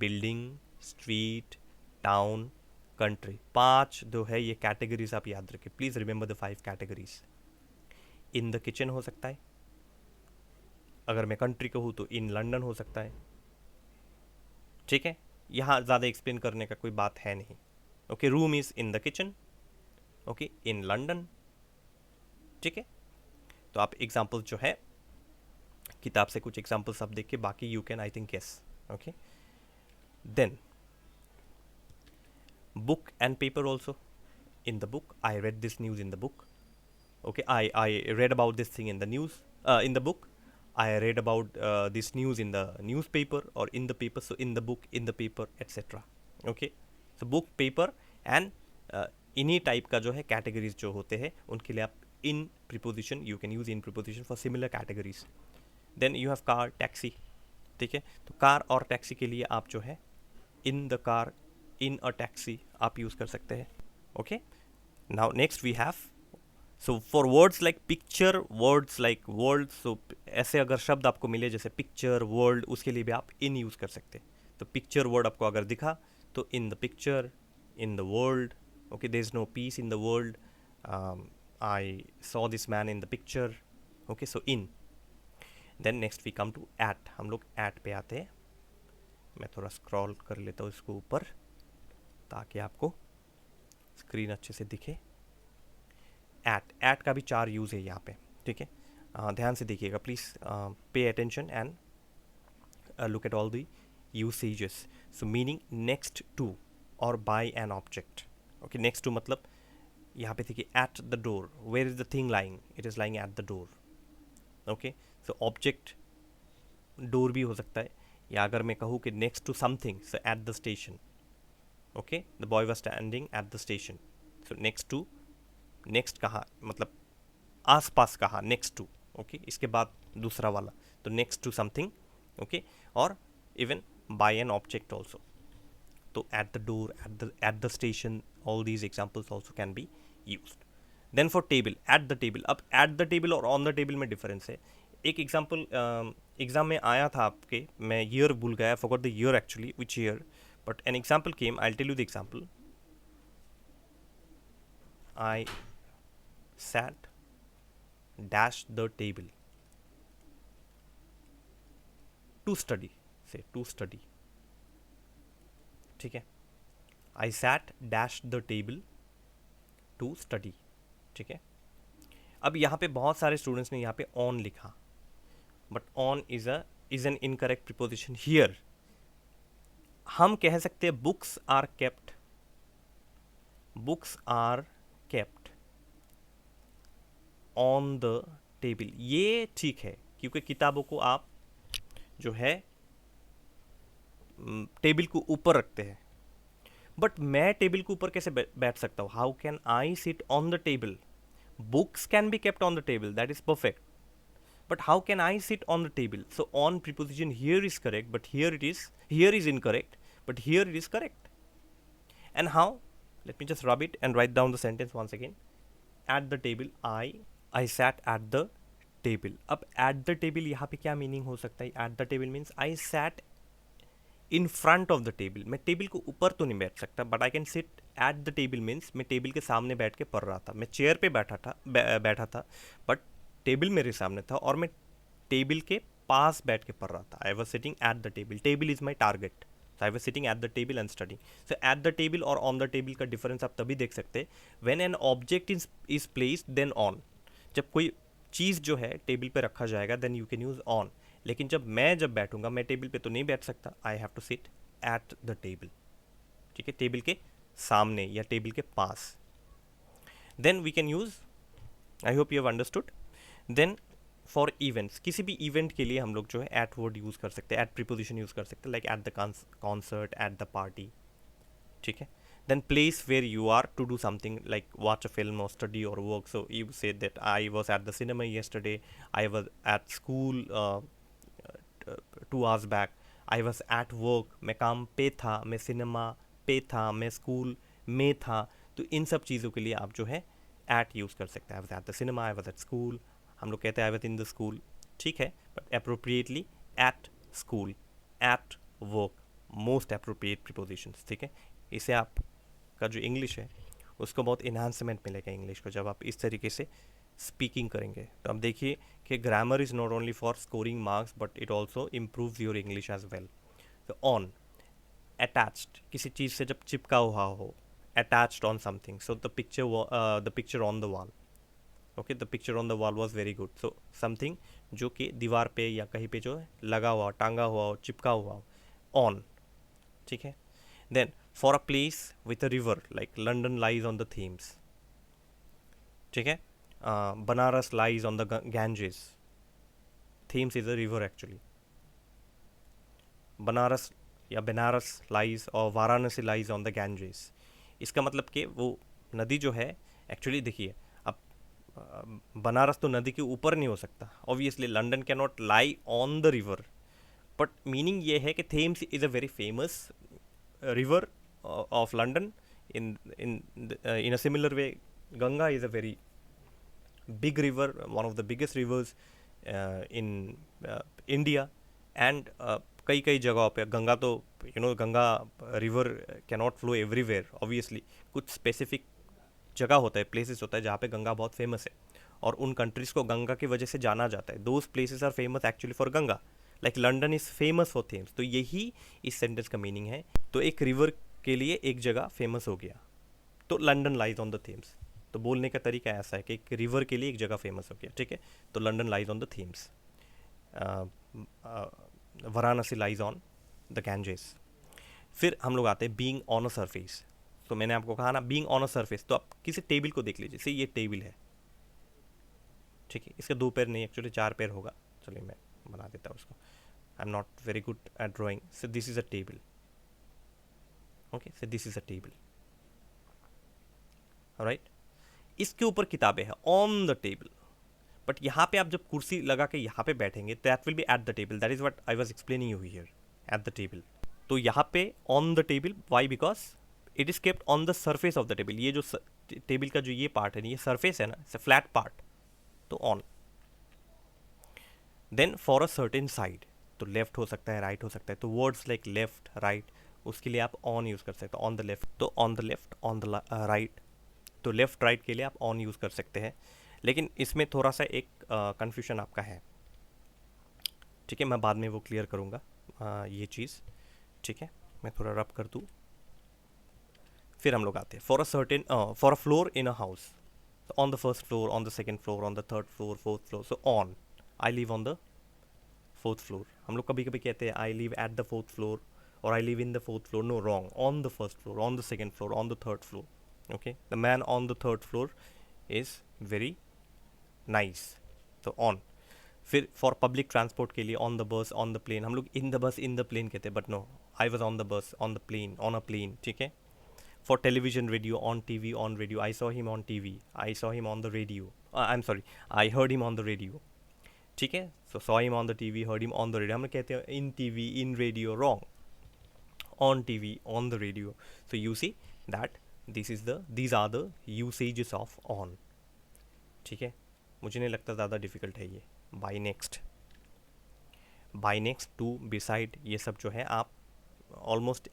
building, street, town, country. 5 जो है ये categories आप याद रखें. Please remember the 5 categories. in the kitchen हो सकता है, अगर मैं कंट्री कहूँ तो इन लंदन हो सकता है. ठीक है, यहाँ ज़्यादा एक्सप्लेन करने का कोई बात है नहीं. Okay, room is in the kitchen, okay, in London. ठीक है, तो आप एग्जाम्पल जो है किताब से कुछ एग्जाम्पल सब देख के बाकी you can I think guess. Okay, then book and paper also. In the book I read this news in the book. Okay, I read about this thing in the news in the book. I read about this news in the newspaper or in the paper. So in the book, in the paper, etc. Okay, so book, paper and इन्हीं टाइप का जो है कैटेगरीज जो होते हैं उनके लिए आप in preposition you can use in preposition for similar categories. Then you have car, taxi. ठीक है, तो कार और टैक्सी के लिए आप जो है in the car, in a taxi आप यूज़ कर सकते हैं. Okay, now next we have so for words like picture, words like world, so ऐसे अगर शब्द आपको मिले जैसे पिक्चर, वर्ल्ड, उसके लिए भी आप इन यूज़ कर सकते हैं। तो पिक्चर वर्ड आपको अगर दिखा तो in the picture, in the world, okay, there is no peace in the world, I saw this man in the picture, okay, so in. Then next we come to at, हम लोग एट पे आते हैं। मैं थोड़ा स्क्रॉल कर लेता हूँ इसको ऊपर ताकि आपको स्क्रीन अच्छे से दिखे। एट का भी 4 यूज़ है यहाँ पे, ठीक है। ध्यान से देखिएगा please, pay attention and look at all the usages. So meaning next to or by an object. Okay, next to मतलब यहाँ पे देखिए at the door, where is the thing lying? It is lying at the door. Okay, so object door भी हो सकता है, या अगर मैं कहूँ कि next to something, so at the station. Okay, the boy was standing at the station. So next to, next कहाँ मतलब आस पास कहाँ, next to, okay, इसके बाद दूसरा वाला, तो next to something, okay, और even by an object also. तो at the door, at the station, all these examples also can be used. Then for table, at the table. अब at the table और on the table में difference है। एक एग्जाम्पल एग्जाम में आया था आपके, मैं ईयर भूल गया, forgot the year actually, which year, but an example came. I'll tell you the example. I sat dash the table to study, say to study, ठीक है। I sat dash the table to study, ठीक है। अब यहाँ पे बहुत सारे स्टूडेंट्स ने यहाँ पे ऑन लिखा, but on is an incorrect preposition here. हम कह सकते हैं books are kept, books are kept on the table, ये ठीक है क्योंकि किताबों को आप जो है टेबल को ऊपर रखते हैं। बट मैं टेबल के ऊपर कैसे बैठ सकता हूँ? How can I sit on the table? Books can be kept on the table, that is perfect, but how can I sit on the table? So on preposition here is correct, but here is incorrect, but here it is correct. And how? Let me just rub it and write down the sentence once again. At the table, I sat at the table. अब at the table यहाँ पे क्या मीनिंग हो सकता है? At the table means I sat in front of the table. मैं टेबल को ऊपर तो नहीं बैठ सकता, but I can sit at the table means मैं टेबल के सामने बैठ के पढ़ रहा था, मैं चेयर पे बैठा था, बट टेबल मेरे सामने था और मैं टेबल के पास बैठ के पढ़ रहा था। I was sitting at the table. Table is my target. So I was sitting at the table and studying. So at the table और on the table का difference आप तभी देख सकते हैं when an object is placed then on. जब कोई चीज़ जो है टेबल पे रखा जाएगा then you can use on. लेकिन जब बैठूंगा, मैं टेबल पे तो नहीं बैठ सकता, I have to sit at the table. ठीक है, टेबल के सामने या टेबल के पास. Then we can use, I hope you have understood. Then for events, किसी भी इवेंट के लिए हम लोग जो है एट वर्ड यूज़ कर सकते हैं, एट प्रीपोजिशन यूज़ कर सकते हैं, like at the concert, at the party, ठीक है। Then place where you are to do something like watch a film और स्टडी और work, so you say that I was at the cinema yesterday, I was at school 2 hours back, I was at work, मैं काम पे था, मैं सिनेमा पे था, मैं स्कूल में था। तो इन सब चीज़ों के लिए आप जो है एट यूज़ कर सकते हैं। आई was at the cinema, I was at school, हम लोग कहते हैं I was in the school, ठीक है, but appropriately at school, at work, most appropriate prepositions, ठीक है। इसे आपका जो इंग्लिश है उसको बहुत इन्हांसमेंट मिलेगा इंग्लिश को जब आप इस तरीके से स्पीकिंग करेंगे। तो अब देखिए कि grammar is not only for scoring marks but it also improves your English as well. तो ऑन, अटैच्ड, किसी चीज़ से जब चिपका हुआ हो, attached on something, so the picture on the wall, okay, the picture on the wall was very good. So something जो कि दीवार पे या कहीं पे जो है लगा हुआ, टांगा हुआ हो, चिपका हुआ हो, ऑन, ठीक है। Then for a place with a river like London lies on the Thames, ठीक है। Banaras lies on the Ganges, Thames is a river actually. Banaras या बनारस लाइज और Varanasi lies on the Ganges, इसका मतलब कि वो नदी जो है एक्चुअली, देखिए बनारस तो नदी के ऊपर नहीं हो सकता, obviously London can not lie on the river, but meaning ये है कि Thames is a very famous river of London. In a similar way Ganga is a very big river, one of the biggest rivers in India, and कई कई जगहों पे गंगा तो Ganga river cannot flow everywhere obviously, कुछ स्पेसिफिक जगह होता है, प्लेसेस होता है जहाँ पे गंगा बहुत फेमस है और उन कंट्रीज़ को गंगा की वजह से जाना जाता है. Those places are famous actually for Ganga, like London is famous for Thames. तो यही इस सेंटेंस का मीनिंग है. तो एक रिवर के लिए एक जगह फेमस हो गया, तो London lies on the Thames. तो बोलने का तरीका ऐसा है कि एक रिवर के लिए एक जगह फेमस हो गया, ठीक है. तो London lies on the Thames, Varanasi lies on the Ganges. फिर हम लोग आते हैं बीइंग ऑन अ सरफेस. तो मैंने आपको कहा ना बीइंग ऑन अ सरफेस, तो आप किसी टेबल को देख लीजिए. जैसे ये टेबल है, ठीक है. इसका 2 पैर नहीं, एक्चुअली 4 पैर होगा. चलिए मैं बना देता हूँ उसको. I am not very good at drawing. So this is a table. Okay, so this is a table. Right. इसके ऊपर किताबें हैं ऑन द टेबल. बट यहाँ पे आप जब कुर्सी लगा के यहाँ पे बैठेंगे, that will be at the table. That is what I was explaining you here, at the table. तो यहाँ पे on the table, why? Because it is kept on the surface of the table. ये जो टेबल का जो ये पार्ट है, ये सरफेस है ना, इट्स अ फ्लैट पार्ट, तो on. Then for a certain side, तो लेफ्ट हो सकता है, राइट हो सकता है. तो वर्ड्स लाइक लेफ्ट, राइट, उसके लिए आप ऑन यूज़ कर सकते हो. ऑन द लेफ्ट, तो on the left, on the right. तो लेफ्ट राइट के लिए आप ऑन यूज़ कर सकते हैं. लेकिन इसमें थोड़ा सा एक कन्फ्यूजन आपका है, ठीक है. मैं बाद में वो क्लियर करूँगा ये चीज़, ठीक है. मैं थोड़ा रब कर दूँ. फिर हम लोग आते हैं for a certain, for a floor in a house. On the first floor, on the second floor, on the third floor, fourth floor. So on, I live on the fourth floor. हम लोग कभी कभी कहते हैं I live at the fourth floor और I live in the fourth floor. No, wrong. On the first floor, on the second floor, on the third floor. Okay, the man on the third floor is very nice. तो ऑन. फिर फॉर पब्लिक ट्रांसपोर्ट के लिए on the bus, on the plane. हम लोग in the bus, in the plane कहते हैं, but no, I was on the bus, on the plane, on a plane, ठीक है. For television, radio, on TV, on radio. I saw him on TV, I saw him on the radio. I am sorry, I heard him on the radio, ठीक है. So saw him on the TV, heard him on the radio. हम लोग कहते हैं in TV, in radio, wrong. On TV, on the radio. So you see that these are the usages of on, ठीक है. मुझे नहीं लगता ज़्यादा डिफिकल्ट है ये. By next, by next, to, beside, ये सब जो है आप ऑलमोस्ट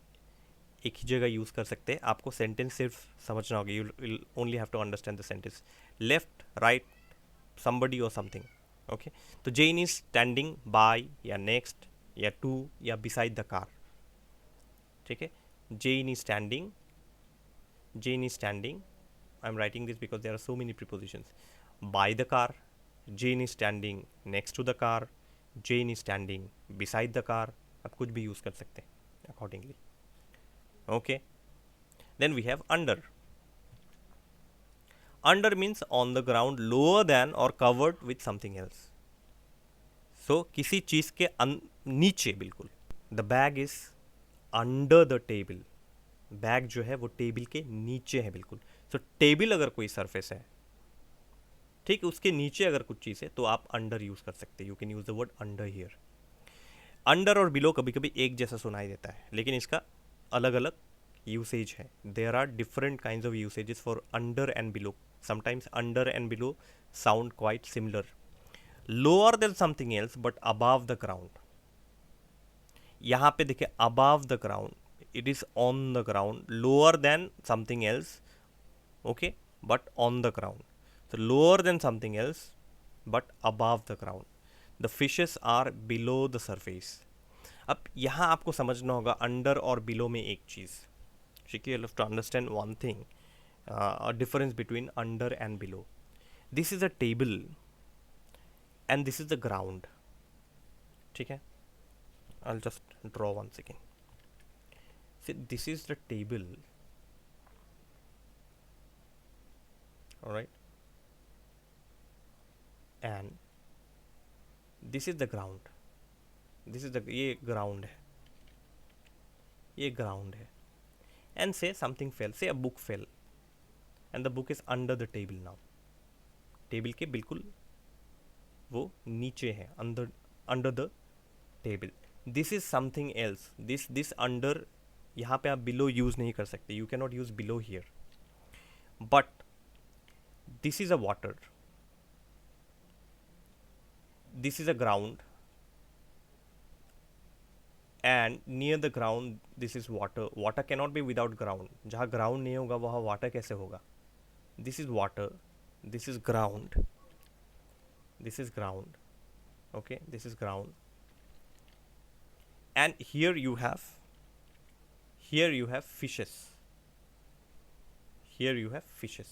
एक ही जगह यूज़ कर सकते हैं. आपको सेंटेंस सिर्फ समझना होगा. You will only have to understand the sentence. Left, right, somebody or something. Okay. तो जेन इज स्टैंडिंग बाय या नेक्स्ट या टू या बिसाइड द कार, ठीक है. Jane is standing, Jane is standing. I'm writing this because there are so many prepositions. By the car, Jane is standing next to the car, Jane is standing beside the car. आप कुछ भी यूज़ कर सकते हैं accordingly. Okay. Then we have under. Under means on the ground, lower than or covered with something else. So किसी चीज़ के नीचे बिल्कुल. The bag is under the table. Bag जो है वो टेबल के नीचे है बिल्कुल. सो टेबल अगर कोई सरफेस है, ठीक, उसके नीचे अगर कुछ चीज़ है तो आप अंडर यूज़ कर सकते हैं. You can use the word under here. Under और बिलो कभी कभी एक जैसा सुनाई देता है, लेकिन इसका अलग अलग यूसेज है. There are different kinds of usages for under and below. Sometimes under and below sound quite similar. Lower than something else but above the ground. यहाँ पे देखिए above the ground, it is on the ground. Lower than something else, okay, but on the ground. So lower than something else but above the ground. The fishes are below the surface. अब यहाँ आपको समझना होगा अंडर और बिलो में एक चीज़. ठीक है, you have to understand one thing, a difference between under and below. This is a table and this is the ground. ठीक है, I'll just draw once again. See, this is the table, all right, and this is the ground. This is the, ये ground है, ये ground है. And say something fell, say a book fell and the book is under the table now. Table के बिल्कुल वो नीचे है, under the table. This is something else. This under, यहाँ पे आप बिलो यूज़ नहीं कर सकते. You can not use below here. But this is a water. This is a ground and near the ground this is water. Water cannot be without ground. जहाँ ग्राउंड नहीं होगा वहाँ वाटर कैसे होगा? This is water, this is ground, this is ground. Okay, this is ground, and here you have fishes. Here you have fishes.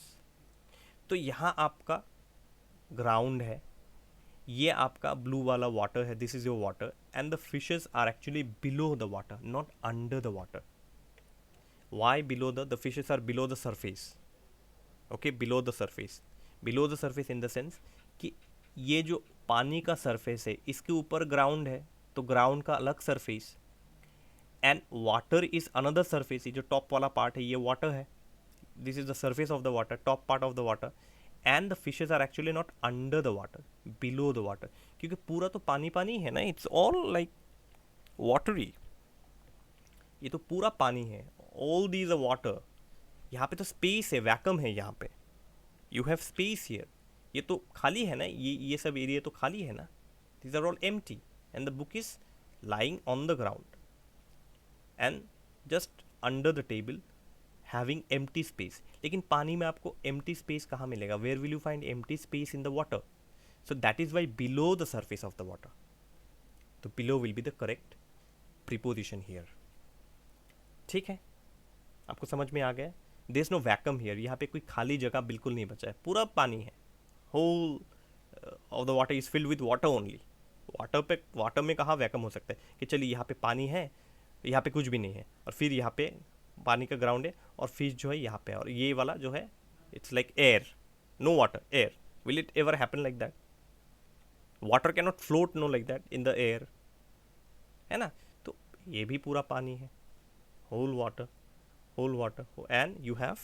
तो यहाँ आपका ग्राउंड है, ये आपका ब्लू वाला वाटर है, this is your water, and the fishes are actually below the water, not under the water. Why below? The fishes are below the surface. Okay, below the surface. Below the surface in the sense कि ये जो पानी का सरफेस है इसके ऊपर ग्राउंड है, तो ग्राउंड का अलग surface, and water is another surface. ये जो टॉप वाला पार्ट है ये वाटर है, this is the surface of the water, top part of the water, and the fishes are actually not under the water, below the water. क्योंकि पूरा तो पानी पानी है ना, इट्स ऑल लाइक वाटरी. ये तो पूरा पानी है, ऑल दीज अ वाटर. यहाँ पे तो स्पेस है, वैक्यूम है यहाँ पे. You have space here. ये तो खाली है ना, ये सब एरिया तो खाली है ना. These are all empty and the book is lying on the ground and just under the table having empty space. लेकिन पानी में आपको एम्प्टी स्पेस कहाँ मिलेगा? Where will you find empty space? In the water. So that is why below the surface of the water. तो below will be the correct preposition here. ठीक है, आपको समझ में आ गया? There is no vacuum here. यहाँ पे कोई खाली जगह बिल्कुल नहीं बचा है, पूरा पानी है. Whole of the water is filled with water only. Water में कहाँ वैक्यूम हो सकता है? कि चलिए यहाँ पे पानी है, यहाँ पे कुछ भी नहीं है, और फिर यहाँ पे पानी का ग्राउंड है, और फिश जो है यहाँ पे, और ये वाला जो है it's like air, no water, air. Will it ever happen like that? Water can not float no like that in the air, है ना. तो ये भी पूरा पानी है, whole water, and you have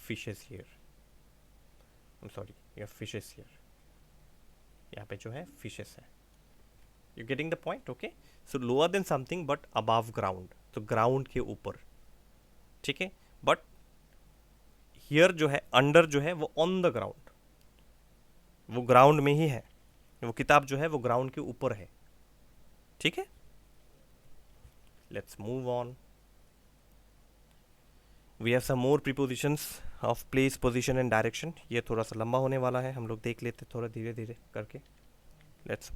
fishes here. I am sorry, you have fishes here. यहाँ पे जो है फिशेस है. You getting the point? Okay. So lower than something but above ground, तो ग्राउंड के ऊपर. ठीक है, बट हियर जो है अंडर जो है वो ऑन द ग्राउंड, वो ग्राउंड में ही है. वो किताब जो है वो ग्राउंड के ऊपर है. ठीक है, let's move on. We have some more prepositions of place, position and direction. ये थोड़ा सा लंबा होने वाला है, हम लोग देख लेते थोड़ा धीरे धीरे करके. Let's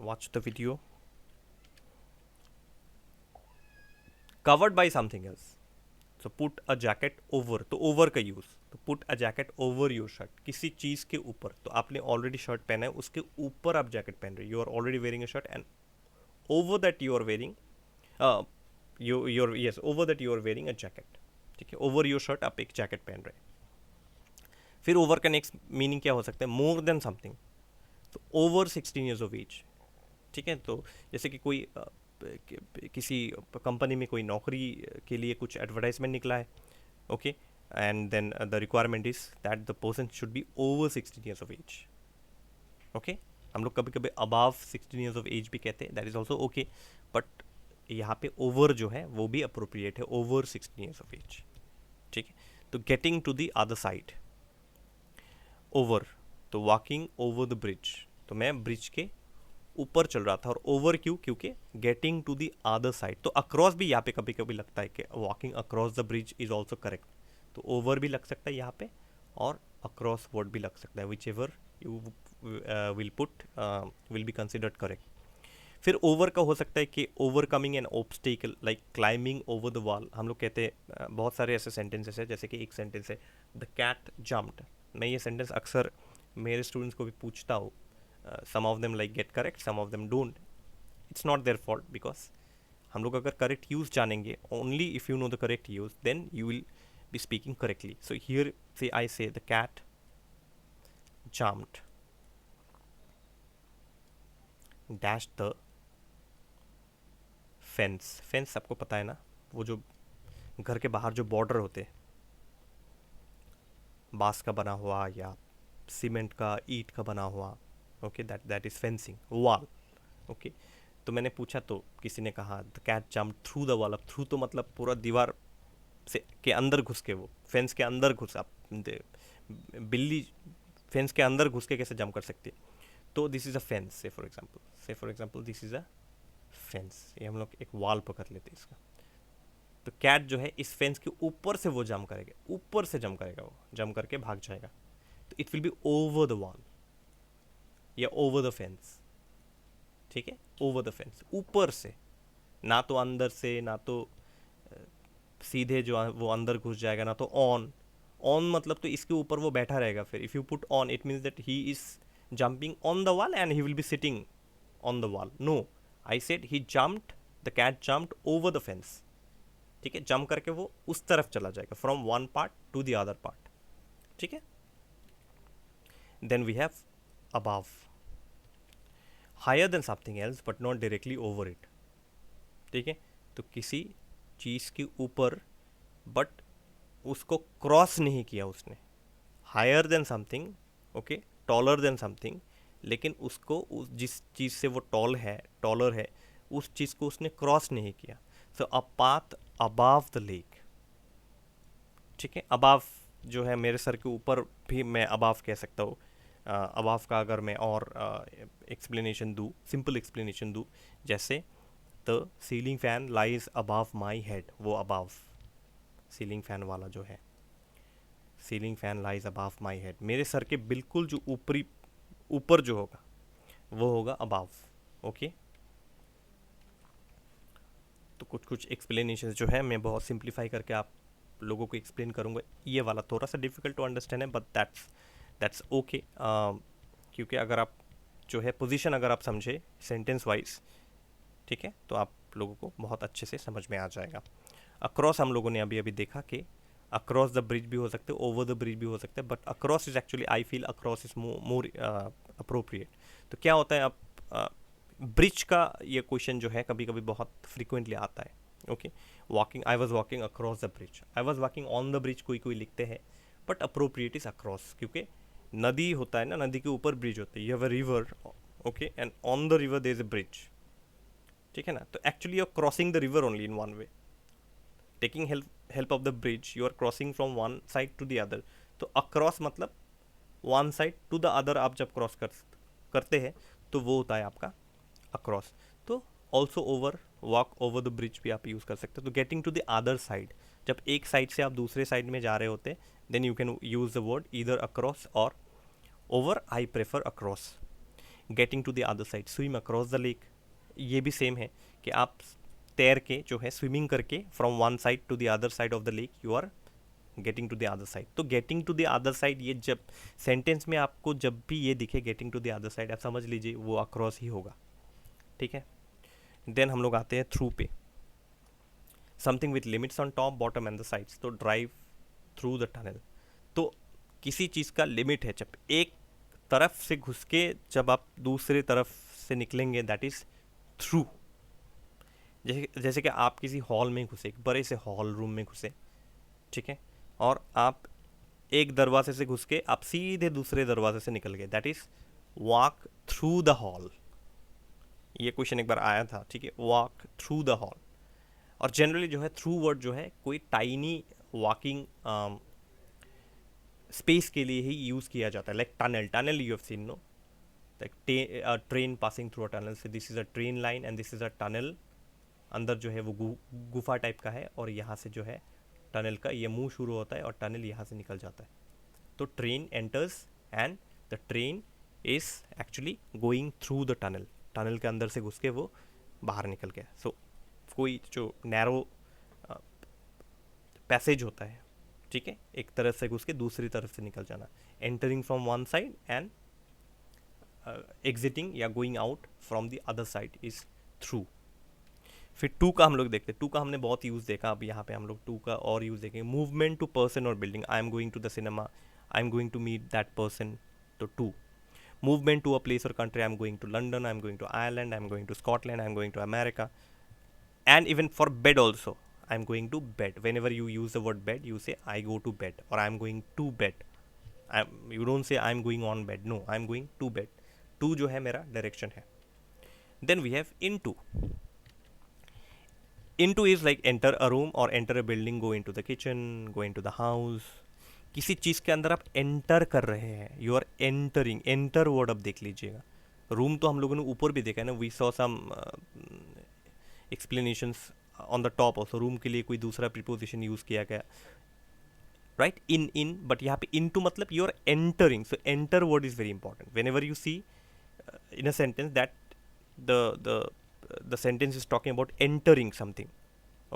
watch the video. Covered by something else. So put a jacket over. तो over का यूज, तो put a jacket over your shirt. किसी चीज के ऊपर. तो आपने ऑलरेडी शर्ट पहना है, उसके ऊपर आप जैकेट पहन रहे हो. You are already wearing a shirt and over that you are wearing over that you are wearing a jacket. ठीक है, ओवर योर शर्ट आप एक जैकेट पहन रहे हैं. फिर ओवर का नेक्स्ट मीनिंग क्या हो सकता है? More than something. तो ओवर 16 ईयर्स ऑफ एज. ठीक है, तो जैसे कि कोई किसी कंपनी में कोई नौकरी के लिए कुछ एडवर्टाइजमेंट निकला है. Okay, and then the requirement is that the person should be over 16 years of age. Okay, हम लोग कभी कभी अबाव 16 ईयर्स ऑफ एज भी कहते हैं, that is also okay, but यहाँ पे ओवर जो है वो भी अप्रोप्रिएट है, ओवर 16 ईयर्स ऑफ एज. ठीक है, तो getting to the other side. Over, तो वॉकिंग ओवर द ब्रिज, तो मैं ब्रिज के ऊपर चल रहा था. और ओवर क्यों? क्योंकि getting to the other side. तो अक्रॉस भी यहाँ पे कभी कभी लगता है कि walking across the bridge is also correct. तो ओवर भी लग सकता है यहाँ पे, और अक्रॉस वर्ड भी लग सकता है. Which ever you will put will be considered correct. फिर ओवर का हो सकता है कि overcoming an obstacle, like climbing over the wall. हम लोग कहते हैं बहुत सारे ऐसे सेंटेंसेस है, जैसे कि एक सेंटेंस है द कैट जम्प्ड. मैं ये सेंटेंस अक्सर मेरे स्टूडेंट्स को भी पूछता हूँ. Some of them like get correct, some of them don't. It's not their fault, because हम लोग अगर करेक्ट यूज जानेंगे, only if you know the correct use, then you will be speaking correctly. So here say I say the cat jumped dashed the fence. Fence आपको पता है ना, वो जो घर के बाहर जो बॉर्डर होते हैं, बांस का बना हुआ या सीमेंट का, ईंट का बना हुआ. Okay, that is fencing. Wall. Okay, तो मैंने पूछा तो किसी ने कहा the cat jump through the wall. अब थ्रू तो मतलब पूरा दीवार से के अंदर घुस के, वो फेंस के अंदर घुस. आप बिल्ली फेंस के अंदर घुस के कैसे जंप कर सकती है? तो दिस इज़ अ फेंस, से for example this is a fence, ये हम लोग एक वॉल पकड़ लेते हैं इसका। तो कैट जो है इस फेंस के ऊपर से वो जंप करेगा, ऊपर से जंप करेगा, वो जंप करके भाग जाएगा। तो it will be over the wall या ओवर द फेंस, ठीक है, ओवर द फेंस, ऊपर से, ना तो अंदर से, ना तो सीधे जो वो अंदर घुस जाएगा, ना तो ऑन। ऑन मतलब तो इसके ऊपर वो बैठा रहेगा। फिर if you put on it means that he is jumping on the wall and he will be sitting on the wall. No, I said he jumped, the cat jumped over the fence, ठीक है, जंप करके वो उस तरफ चला जाएगा, from one part to the other part, ठीक है। Then we have above, higher than something else but not directly over it, ठीक है। तो किसी चीज़ के ऊपर बट उसको क्रॉस नहीं किया उसने, higher than something, okay, taller than something, लेकिन उसको जिस चीज़ से वो टॉलर है उस चीज़ को उसने क्रॉस नहीं किया। So a path above the lake, ठीक है। अबाव जो है मेरे सर के ऊपर भी मैं अबाव कह सकता हूँ। अबाव का अगर मैं और एक्सप्लेनेशन दूँ, सिंपल एक्सप्लेनेशन दूँ, जैसे the ceiling fan lies above my head, वो अबाव सीलिंग फैन वाला जो है, ceiling fan lies above my head, मेरे सर के बिल्कुल जो ऊपर जो होगा वो होगा अबाव, ओके। तो कुछ कुछ एक्सप्लेनेशन जो है मैं बहुत सिंप्लीफाई करके आप लोगों को एक्सप्लेन करूँगा। ये वाला थोड़ा सा डिफिकल्ट टू अंडरस्टैंड है, बट दैट्स ओके, क्योंकि अगर आप जो है पोजीशन अगर आप समझे सेंटेंस वाइज, ठीक है, तो आप लोगों को बहुत अच्छे से समझ में आ जाएगा। अक्रॉस हम लोगों ने अभी अभी देखा कि अक्रॉस द ब्रिज भी हो सकते हैं, ओवर द ब्रिज भी हो सकते हैं, but across is actually, I feel across is more appropriate. तो क्या होता है, आप ब्रिज का ये क्वेश्चन जो है कभी कभी बहुत फ्रिक्वेंटली आता है, okay. Walking, I was walking across the bridge, I was walking on the bridge कोई कोई लिखते हैं, बट अप्रोप्रिएट इज अक्रॉस, क्योंकि नदी होता है ना, नदी के ऊपर ब्रिज होता है, you have a river, okay, and on the river there is a bridge, ठीक है ना। तो actually you are crossing the river only in one way, taking help of the bridge, you are crossing from one side to the other. तो अक्रॉस मतलब one side to the other, आप जब क्रॉस करते हैं तो वो होता है आपका अक्रॉस। तो also over, walk over the bridge भी आप यूज़ कर सकते हो। तो getting to the other side, जब एक साइड से आप दूसरे साइड में जा रहे होते, then you can use the word either across और over. I prefer across. Getting to the other side, swim across the lake, ये भी सेम है कि आप तैर के जो है स्विमिंग करके from one side to the other side of the lake you are getting to the other side. तो getting to the other side, ये जब सेंटेंस में आपको जब भी ये दिखे getting to the other side, आप समझ लीजिए वो अक्रॉस ही होगा, ठीक है। देन हम लोग आते हैं थ्रू पे, something with limits on top bottom and the sides, तो ड्राइव थ्रू द टनल। तो किसी चीज़ का लिमिट है, जब एक तरफ से घुस के जब आप दूसरे तरफ से निकलेंगे, दैट इज थ्रू। जैसे कि आप किसी हॉल में घुसे, एक बड़े से हॉल रूम में घुसे, ठीक है, और आप एक दरवाजे से घुस के आप सीधे दूसरे दरवाजे से निकल गए, that is walk through the hall. ये क्वेश्चन एक बार आया था, ठीक है, वॉक थ्रू द हॉल। और जनरली जो है थ्रू वर्ड जो है कोई टाइनी वॉकिंग स्पेस के लिए ही यूज़ किया जाता है, like tunnel you have seen, no, like train passing through a tunnel, say this is a train line and this is a tunnel. अंदर जो है वो गुफा टाइप का है, और यहाँ से जो है टनल का ये मुंह शुरू होता है और टनल यहाँ से निकल जाता है। तो train enters and the train is actually going through the tunnel, tunnel के अंदर से घुस के वो बाहर निकल गया। सो कोई जो नैरो पैसेज होता है, ठीक है, एक तरफ से घुस के दूसरी तरफ से निकल जाना, entering from one side and exiting या going out from the other side is through. फिर टू का हम लोग देखते हैं, टू का हमने बहुत यूज़ देखा, अब यहाँ पे हम लोग टू का और यूज़ देखेंगे। मूवमेंट टू पर्सन और building, I am going to the cinema, I am going to meet that person, तो to. Movement to a place और country, I am going to London, I am going to Ireland, I am going to Scotland, I am going to America. And even for bed also, I'm going to bed. Whenever you use the word bed, you say I go to bed or I'm going to bed. You don't say I'm going on bed. No, I'm going to bed. To जो है मेरा direction है. Then we have into. Into is like enter a room or enter a building, go into the kitchen, go into the house. किसी चीज़ के अंदर आप एंटर कर रहे हैं, you are entering, enter word अब देख लीजिएगा। रूम तो हम लोगों ने ऊपर भी देखा है ना, we saw some explanations on the top also, room के लिए कोई दूसरा प्रीपोजिशन यूज़ किया गया, राइट, इन, बट यहाँ पे इन टू मतलब you are entering, so enter word is very important whenever you see in a sentence that the the the sentence is talking about entering something,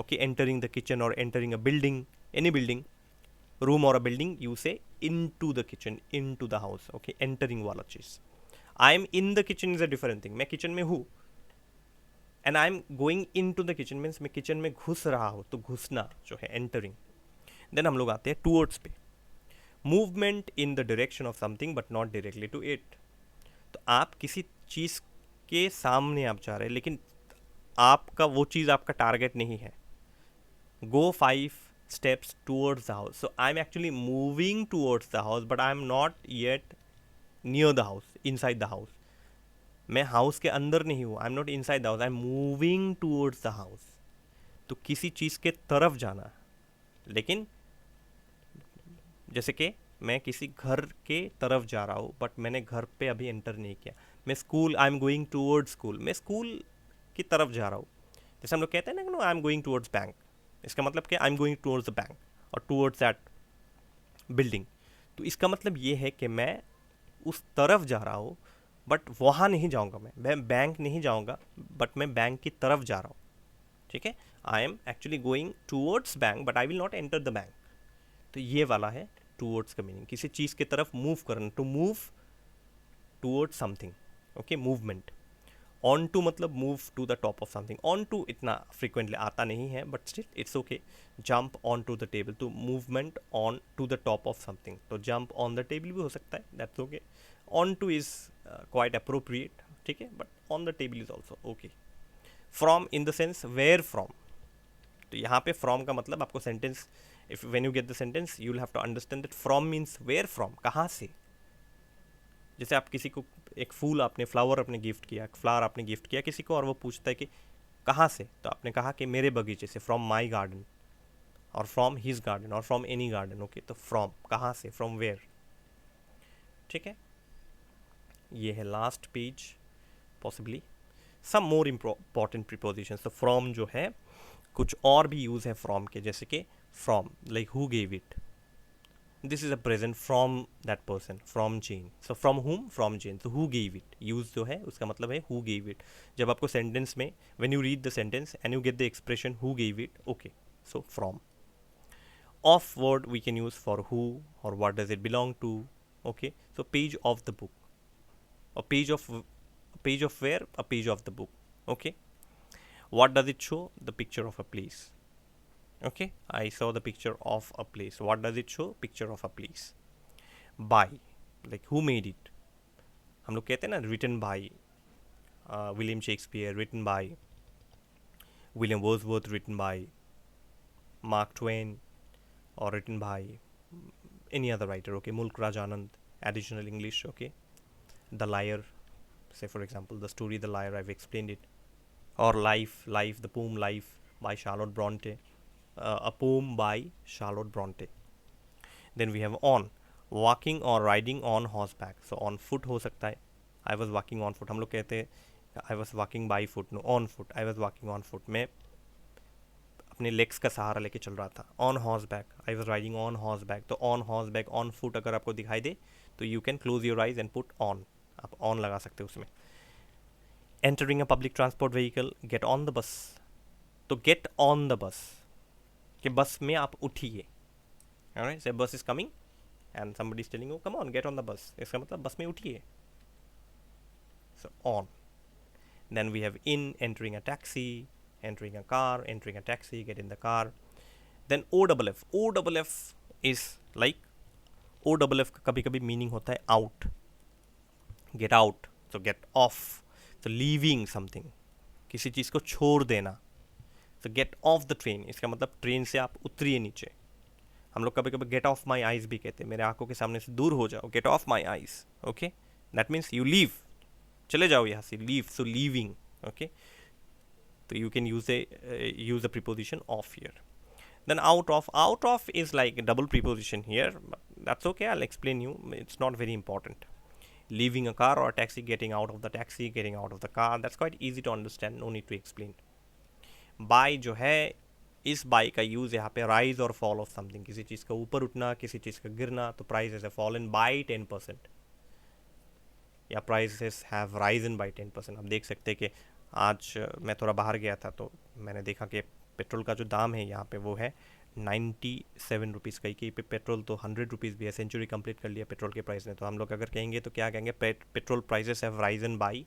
okay, entering the kitchen or entering a building, any building, room or a building, you say into the kitchen, into the house, okay, entering वाला चीज. I am in the kitchen is a different thing, मैं kitchen में हूँ, and I am going into the kitchen means मैं kitchen में घुस रहा हूँ, तो घुसना जो है entering. then हम लोग आते हैं towards पे, movement in the direction of something but not directly to it. तो आप किसी चीज़ के सामने आप जा रहे हैं, लेकिन आपका वो चीज़ आपका टारगेट नहीं है. गो 5 steps towards the house, so I'm actually moving towards the house but I'm not yet near the house, inside the house. मैं हाउस के अंदर नहीं हूँ, I am not inside the house, I am moving towards the house. तो किसी चीज़ के तरफ जाना, लेकिन जैसे कि मैं किसी घर के तरफ जा रहा हूँ बट मैंने घर पे अभी एंटर नहीं किया. मैं school, I am going towards school, मैं स्कूल की तरफ जा रहा हूँ. जैसे हम लोग कहते हैं ना, आई एम गोइंग टूवर्ड्स बैंक, इसका मतलब क्या, आई am going towards the bank और टूवर्ड्स दैट बिल्डिंग. तो इसका मतलब ये है कि मैं उस तरफ जा रहा हूँ बट वहाँ नहीं जाऊँगा, मैं बैंक नहीं जाऊँगा बट मैं बैंक की तरफ जा रहा हूँ. ठीक है, I am actually going towards bank but I will not enter the bank. तो ये वाला है टूवर्ड्स का मीनिंग, किसी चीज़ की तरफ मूव करना, to move towards something, okay, movement. On to मतलब move to the top of something. On to इतना फ्रिक्वेंटली आता नहीं है but still it's okay. Jump on to the table, तो movement on to the top of something, तो जंप ऑन द टेबल भी हो सकता है, that's okay. On to is quite appropriate, ठीक है, but on the table is also okay. From in the sense where from, तो यहाँ पे फ्रॉम का मतलब आपको sentence, if when you get the sentence you will have to understand that from means where from, कहाँ से. जैसे आप किसी को एक फूल आपने, फ्लावर आपने गिफ्ट किया, फ्लावर आपने गिफ्ट किया किसी को, और वो पूछता है कि कहाँ से, तो आपने कहा कि मेरे बगीचे से, फ्रॉम माई गार्डन, और फ्रॉम हिज गार्डन, और फ्रॉम एनी गार्डन, ओके. तो फ्रॉम कहाँ से, फ्रॉम वेयर. ठीक है, ये है लास्ट पेज. पॉसिबली सम मोर इम्पॉर्टेंट प्रीपोजिशंस. तो फ्रॉम जो है, कुछ और भी यूज़ है फ्रॉम के, जैसे कि from, like who gave it, this is a present from that person, from Jane. So from whom, from Jane. So who gave it, use जो है उसका मतलब है who gave it. जब आपको sentence में, when you read the sentence and you get the expression who gave it, okay, so from. Of word we can use for who or what does it belong to, okay. So page of the book, a page of where, a page of the book, okay. What does it show, the picture of a place, okay. I saw the picture of a place. What does it show, picture of a place. By, like who made it, हम लोग कहते हैं ना written by William Shakespeare, written by William Wordsworth, written by Mark Twain, or written by any other writer, okay. Mulk Raj Anand, additional English, okay. The Liar, say for example the story The Liar, I've explained it. Or Life, the poem Life by Charlotte Bronte, a poem by Charlotte Bronte. Then we have on, walking or riding on horseback. So on foot हो सकता है, I was walking on foot. हम लोग कहते हैं I was walking by foot, no, on foot. I was walking on foot. मैं अपने legs का सहारा लेके चल रहा था. On horseback, I was riding on horseback. तो on horseback, on foot अगर आपको दिखाई दे तो you can close your eyes and put on. आप on लगा सकते हो उसमें. Entering a public transport vehicle, get on the bus. तो get on the bus कि बस में आप उठिए. Alright, say bus is coming and somebody is telling you come on, get on the bus. इसका मतलब बस में उठिए. So on. Then we have in, entering a taxi, entering a car, entering a taxi, get in the car. Then OFF. OFF is like, OFF का कभी कभी मीनिंग होता है out, get out, so get off, so leaving something, किसी चीज़ को छोड़ देना. तो गेट ऑफ द ट्रेन, इसका मतलब ट्रेन से आप उतरिए नीचे. हम लोग कभी कभी गेट ऑफ माई आइज भी कहते हैं, मेरे आंखों के सामने से दूर हो जाओ, get off my eyes, okay. That means you leave, चले जाओ यहाँ से, लीव, सो लीविंग, ओके. तो you can use the preposition of here. Then out of is like a double preposition here, but that's okay, I'll explain you, it's not very important. leaving a car or a taxi, getting out of the taxi, getting out of the car. That's quite easy to understand, no need to explain. buy जो है, इस बाई का यूज़ यहाँ पे राइज और फॉल ऑफ समथिंग, किसी चीज़ का ऊपर उठना, किसी चीज़ का गिरना, तो प्राइस है फॉलन बाई 10%, या प्राइसेस हैव राइजन बाई 10%. आप देख सकते हैं कि आज मैं थोड़ा बाहर गया था तो मैंने देखा कि पेट्रोल का जो दाम है यहाँ पे वो है 97 रुपीज़ का. कि पे पेट्रोल तो 100 रुपीज़ भी है, सेंचुरी कंप्लीट कर लिया पेट्रोल के प्राइस ने. तो हम लोग अगर कहेंगे तो क्या कहेंगे, petrol prices have Ryzen by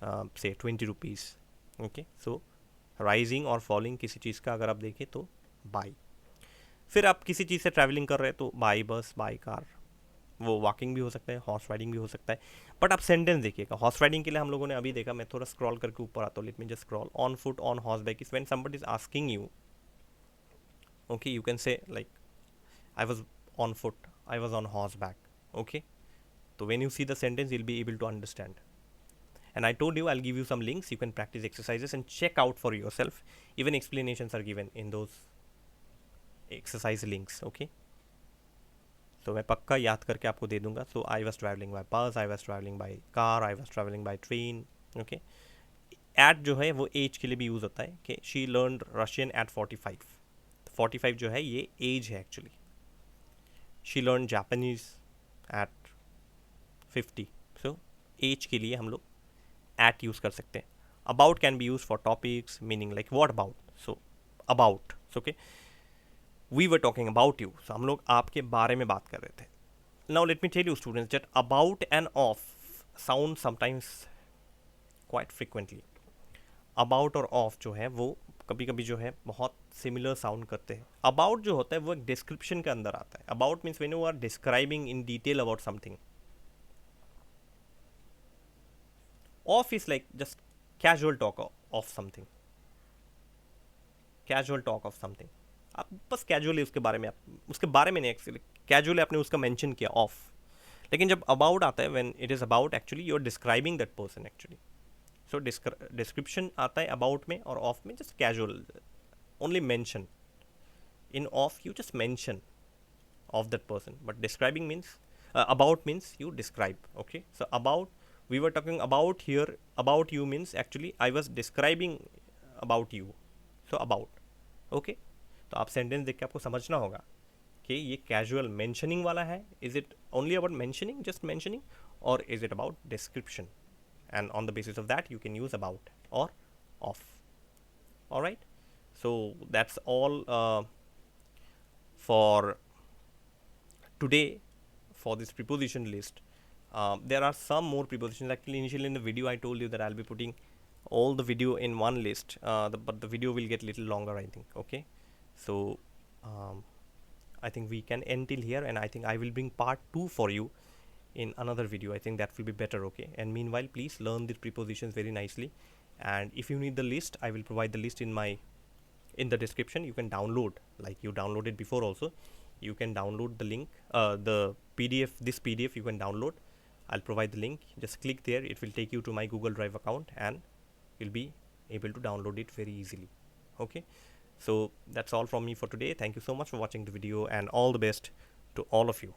से 20 रुपीज़. ओके, सो राइजिंग और फॉलिंग किसी चीज़ का अगर आप देखें तो बाई. फिर आप किसी चीज़ से ट्रैवलिंग कर रहे हैं तो बाई बस, बाई कार. वो वॉकिंग भी हो सकता है, हॉर्स राइडिंग भी हो सकता है. बट आप सेंटेंस देखिएगा. हॉर्स राइडिंग के लिए हम लोगों ने अभी देखा, मैं थोड़ा स्क्रॉल करके ऊपर आता हूँ. Let me just scroll. On foot, on horse back is when somebody is asking you. Okay, you can say like I was on foot, I was on horse back. Okay, तो when you see the sentence you will be able to understand. And I told you I'll give you some links. You can practice exercises and check out for yourself. Even explanations are given in those exercise links. Okay. So मैं पक्का याद करके आपको दे दूंगा. So I was traveling by bus, I was traveling by car, I was traveling by train. Okay. At जो है वो age के लिए भी यूज़ होता है कि she learned Russian at 45. 45 जो है ये age है actually. She learned Japanese at 50. So age के लिए हम लोग at यूज़ कर सकते हैं. about can be used for topics meaning like what about. so about, so okay, we were talking about you. so हम लोग आपके बारे में बात कर रहे थे. now let me tell you students that about and of sound sometimes quite frequently. about और of जो है वो कभी कभी जो है बहुत सिमिलर साउंड करते हैं. about जो होता है वो एक डिस्क्रिप्शन के अंदर आता है. about means when you are describing in detail about something. Off is like just casual talk of something. Casual talk of something. आप बस कैजुअली उसके बारे में, आप उसके बारे में नहीं, एक्चुअली कैजुअली आपने उसका मेंशन किया ऑफ. लेकिन जब अबाउट आता है, when it is about actually you are describing that person actually. So description आता है अबाउट में, और ऑफ में just casual, only mention. In of you just mention of that person, but describing means about means you describe. Okay, so about, we were talking about here. About you means actually I was describing about you. So about. Okay, तो आप सेंटेंस देख के आपको समझना होगा कि ये कैजुअल मेंशनिंग वाला है. Is it only about mentioning, just mentioning, और is it about description. And on the basis of that you can use about और of. Alright, so that's all for today for this preposition list. There are some more prepositions. Actually, initially in the video I told you that I'll be putting all the video in one list, but the video will get little longer, I think. Okay, so I think we can end till here, and I think I will bring part 2 for you in another video. I think that will be better. Okay, and meanwhile please learn the prepositions very nicely, and if you need the list, I will provide the list in the description. You can download, like you downloaded before also. You can download the link, the PDF, this PDF you can download. I'll provide the link. Just click there, it will take you to my Google Drive account, and you'll be able to download it very easily. Okay, so that's all from me for today. Thank you so much for watching the video, and all the best to all of you.